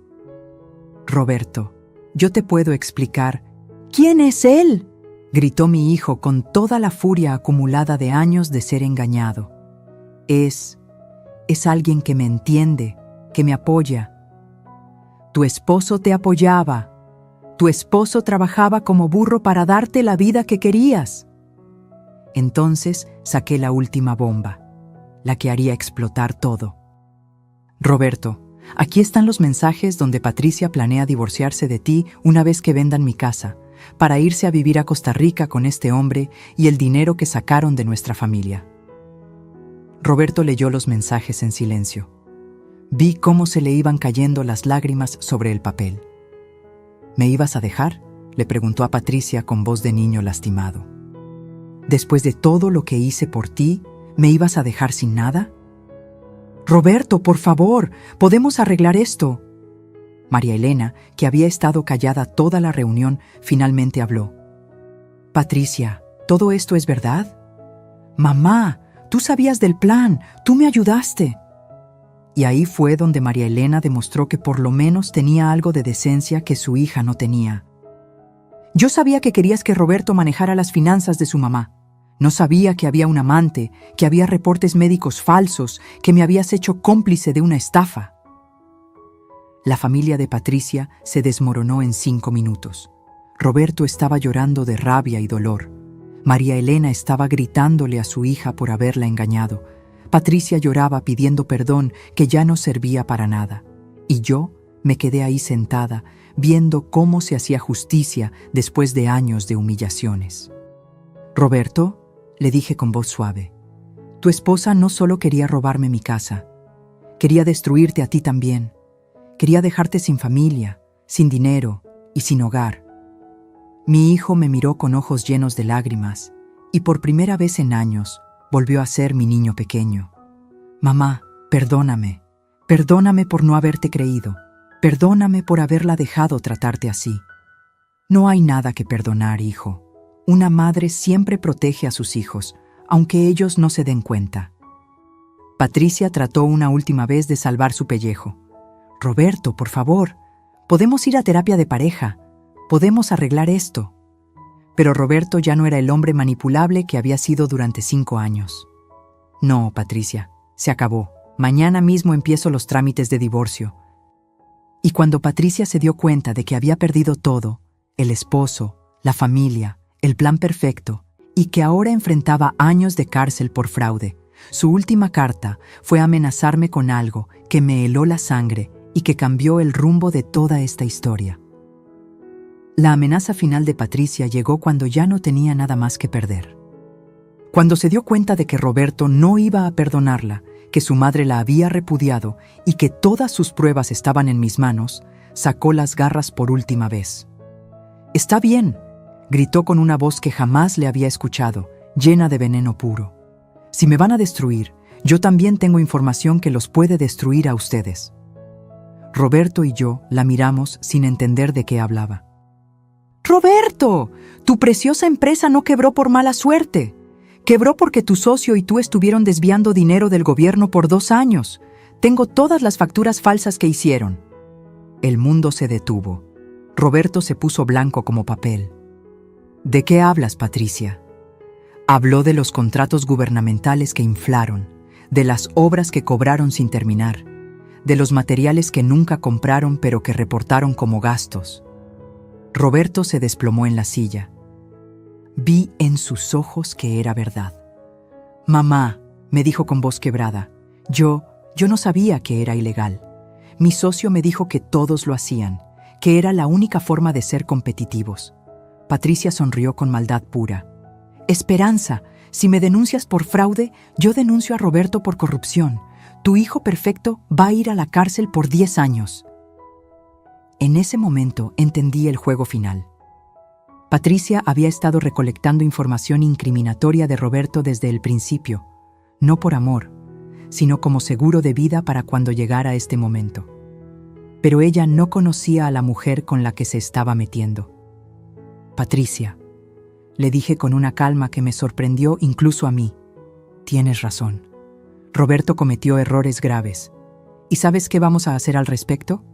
Roberto, yo te puedo explicar. ¿Quién es él?, gritó mi hijo con toda la furia acumulada de años de ser engañado. Es alguien que me entiende, que me apoya. Tu esposo te apoyaba. Tu esposo trabajaba como burro para darte la vida que querías. Entonces saqué la última bomba, la que haría explotar todo. Roberto, aquí están los mensajes donde Patricia planea divorciarse de ti una vez que vendan mi casa, para irse a vivir a Costa Rica con este hombre y el dinero que sacaron de nuestra familia. Roberto leyó los mensajes en silencio. Vi cómo se le iban cayendo las lágrimas sobre el papel. ¿Me ibas a dejar?, le preguntó a Patricia con voz de niño lastimado. ¿Después de todo lo que hice por ti, me ibas a dejar sin nada? Roberto, por favor, podemos arreglar esto. María Elena, que había estado callada toda la reunión, finalmente habló. Patricia, ¿todo esto es verdad? Mamá, tú sabías del plan, tú me ayudaste. Y ahí fue donde María Elena demostró que por lo menos tenía algo de decencia que su hija no tenía. Yo sabía que querías que Roberto manejara las finanzas de su mamá. No sabía que había un amante, que había reportes médicos falsos, que me habías hecho cómplice de una estafa. La familia de Patricia se desmoronó en 5 minutos. Roberto estaba llorando de rabia y dolor. María Elena estaba gritándole a su hija por haberla engañado. Patricia lloraba pidiendo perdón que ya no servía para nada. Y yo me quedé ahí sentada, viendo cómo se hacía justicia después de años de humillaciones. «Roberto», le dije con voz suave, «tu esposa no solo quería robarme mi casa, quería destruirte a ti también. Quería dejarte sin familia, sin dinero y sin hogar». Mi hijo me miró con ojos llenos de lágrimas y por primera vez en años volvió a ser mi niño pequeño. «Mamá, perdóname. Perdóname por no haberte creído. Perdóname por haberla dejado tratarte así». «No hay nada que perdonar, hijo. Una madre siempre protege a sus hijos, aunque ellos no se den cuenta». Patricia trató una última vez de salvar su pellejo. «Roberto, por favor, podemos ir a terapia de pareja. Podemos arreglar esto». Pero Roberto ya no era el hombre manipulable que había sido durante 5 años. «No, Patricia, se acabó. Mañana mismo empiezo los trámites de divorcio». Y cuando Patricia se dio cuenta de que había perdido todo, el esposo, la familia, el plan perfecto, y que ahora enfrentaba años de cárcel por fraude, su última carta fue amenazarme con algo que me heló la sangre y que cambió el rumbo de toda esta historia. La amenaza final de Patricia llegó cuando ya no tenía nada más que perder. Cuando se dio cuenta de que Roberto no iba a perdonarla, que su madre la había repudiado y que todas sus pruebas estaban en mis manos, sacó las garras por última vez. «Está bien», gritó con una voz que jamás le había escuchado, llena de veneno puro. «Si me van a destruir, yo también tengo información que los puede destruir a ustedes». Roberto y yo la miramos sin entender de qué hablaba. «¡Roberto! Tu preciosa empresa no quebró por mala suerte. Quebró porque tu socio y tú estuvieron desviando dinero del gobierno por 2 años. Tengo todas las facturas falsas que hicieron». El mundo se detuvo. Roberto se puso blanco como papel. «¿De qué hablas, Patricia?». Habló de los contratos gubernamentales que inflaron, de las obras que cobraron sin terminar, de los materiales que nunca compraron pero que reportaron como gastos. Roberto se desplomó en la silla. Vi en sus ojos que era verdad. «Mamá», me dijo con voz quebrada, yo no sabía que era ilegal. Mi socio me dijo que todos lo hacían, que era la única forma de ser competitivos». Patricia sonrió con maldad pura. «Esperanza, si me denuncias por fraude, yo denuncio a Roberto por corrupción. Tu hijo perfecto va a ir a la cárcel por 10 años». En ese momento entendí el juego final. Patricia había estado recolectando información incriminatoria de Roberto desde el principio, no por amor, sino como seguro de vida para cuando llegara este momento. Pero ella no conocía a la mujer con la que se estaba metiendo. «Patricia», le dije con una calma que me sorprendió incluso a mí, «tienes razón. Roberto cometió errores graves. ¿Y sabes qué vamos a hacer al respecto?».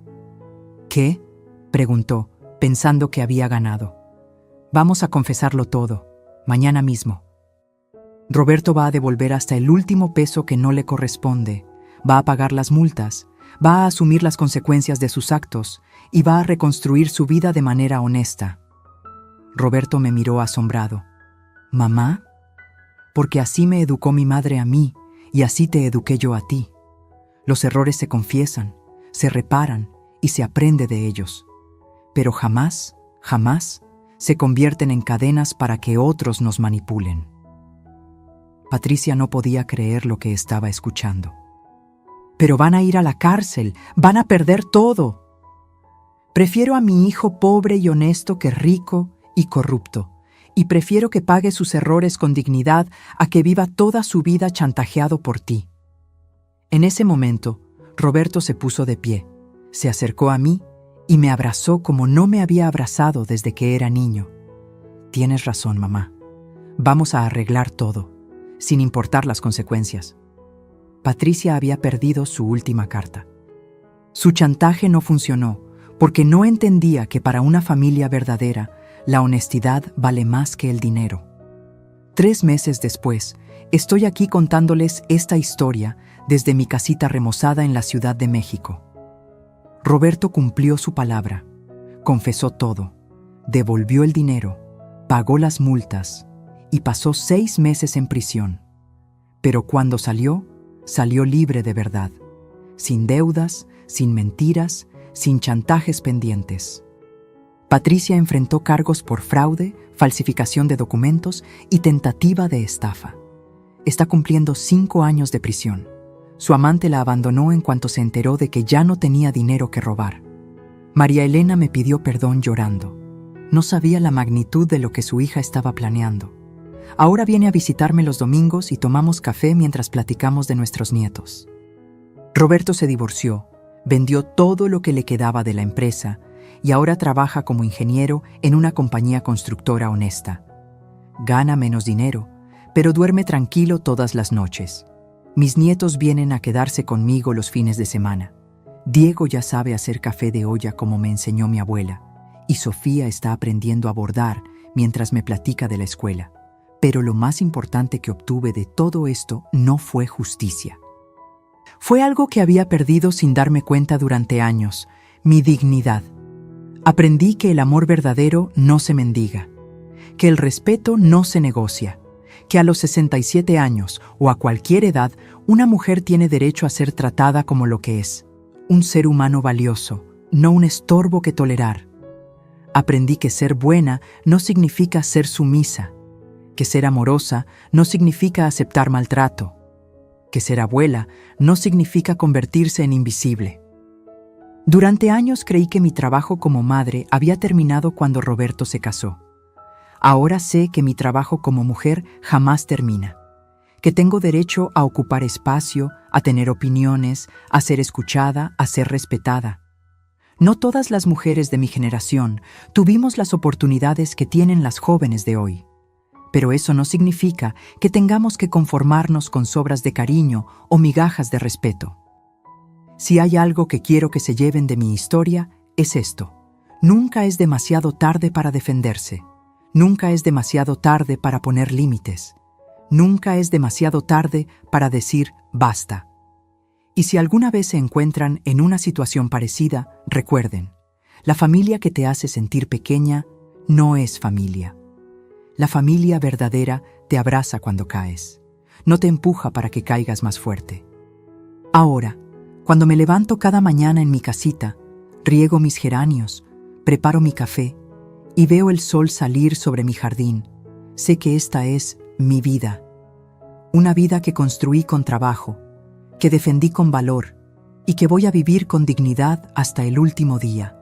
«¿Qué?», preguntó, pensando que había ganado. «Vamos a confesarlo todo, mañana mismo. Roberto va a devolver hasta el último peso que no le corresponde, va a pagar las multas, va a asumir las consecuencias de sus actos y va a reconstruir su vida de manera honesta». Roberto me miró asombrado. «¿Mamá? Porque así me educó mi madre a mí y así te eduqué yo a ti. Los errores se confiesan, se reparan y se aprende de ellos. Pero jamás, jamás se convierten en cadenas para que otros nos manipulen». Patricia no podía creer lo que estaba escuchando. «Pero van a ir a la cárcel, van a perder todo. Prefiero a mi hijo pobre y honesto que rico y corrupto, y prefiero que pague sus errores con dignidad a que viva toda su vida chantajeado por ti». En ese momento, Roberto se puso de pie, se acercó a mí y me abrazó como no me había abrazado desde que era niño. «Tienes razón, mamá. Vamos a arreglar todo, sin importar las consecuencias». Patricia había perdido su última carta. Su chantaje no funcionó porque no entendía que para una familia verdadera, la honestidad vale más que el dinero. 3 meses después, estoy aquí contándoles esta historia desde mi casita remozada en la Ciudad de México. Roberto cumplió su palabra, confesó todo, devolvió el dinero, pagó las multas y pasó 6 meses en prisión. Pero cuando salió, salió libre de verdad, sin deudas, sin mentiras, sin chantajes pendientes. Patricia enfrentó cargos por fraude, falsificación de documentos y tentativa de estafa. Está cumpliendo 5 años de prisión. Su amante la abandonó en cuanto se enteró de que ya no tenía dinero que robar. María Elena me pidió perdón llorando. No sabía la magnitud de lo que su hija estaba planeando. Ahora viene a visitarme los domingos y tomamos café mientras platicamos de nuestros nietos. Roberto se divorció, vendió todo lo que le quedaba de la empresa y ahora trabaja como ingeniero en una compañía constructora honesta. Gana menos dinero, pero duerme tranquilo todas las noches. Mis nietos vienen a quedarse conmigo los fines de semana. Diego ya sabe hacer café de olla como me enseñó mi abuela, y Sofía está aprendiendo a bordar mientras me platica de la escuela. Pero lo más importante que obtuve de todo esto no fue justicia. Fue algo que había perdido sin darme cuenta durante años: mi dignidad. Aprendí que el amor verdadero no se mendiga, que el respeto no se negocia, que a los 67 años o a cualquier edad, una mujer tiene derecho a ser tratada como lo que es, un ser humano valioso, no un estorbo que tolerar. Aprendí que ser buena no significa ser sumisa, que ser amorosa no significa aceptar maltrato, que ser abuela no significa convertirse en invisible. Durante años creí que mi trabajo como madre había terminado cuando Roberto se casó. Ahora sé que mi trabajo como mujer jamás termina, que tengo derecho a ocupar espacio, a tener opiniones, a ser escuchada, a ser respetada. No todas las mujeres de mi generación tuvimos las oportunidades que tienen las jóvenes de hoy, pero eso no significa que tengamos que conformarnos con sobras de cariño o migajas de respeto. Si hay algo que quiero que se lleven de mi historia, es esto: nunca es demasiado tarde para defenderse. Nunca es demasiado tarde para poner límites. Nunca es demasiado tarde para decir basta. Y si alguna vez se encuentran en una situación parecida, recuerden, la familia que te hace sentir pequeña no es familia. La familia verdadera te abraza cuando caes, no te empuja para que caigas más fuerte. Ahora, cuando me levanto cada mañana en mi casita, riego mis geranios, preparo mi café y veo el sol salir sobre mi jardín, sé que esta es mi vida. Una vida que construí con trabajo, que defendí con valor y que voy a vivir con dignidad hasta el último día.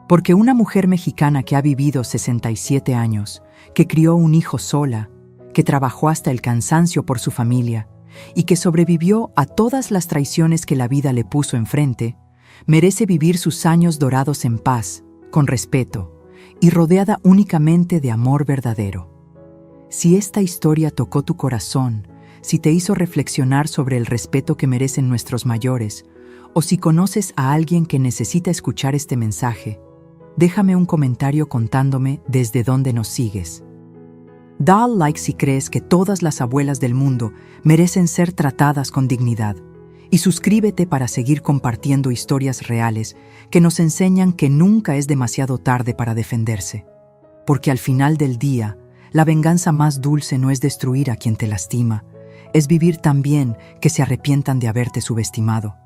Porque una mujer mexicana que ha vivido 67 años, que crió un hijo sola, que trabajó hasta el cansancio por su familia y que sobrevivió a todas las traiciones que la vida le puso enfrente, merece vivir sus años dorados en paz, con respeto y rodeada únicamente de amor verdadero. Si esta historia tocó tu corazón, si te hizo reflexionar sobre el respeto que merecen nuestros mayores, o si conoces a alguien que necesita escuchar este mensaje, déjame un comentario contándome desde dónde nos sigues. Da al like si crees que todas las abuelas del mundo merecen ser tratadas con dignidad. Y suscríbete para seguir compartiendo historias reales que nos enseñan que nunca es demasiado tarde para defenderse. Porque al final del día, la venganza más dulce no es destruir a quien te lastima, es vivir tan bien que se arrepientan de haberte subestimado.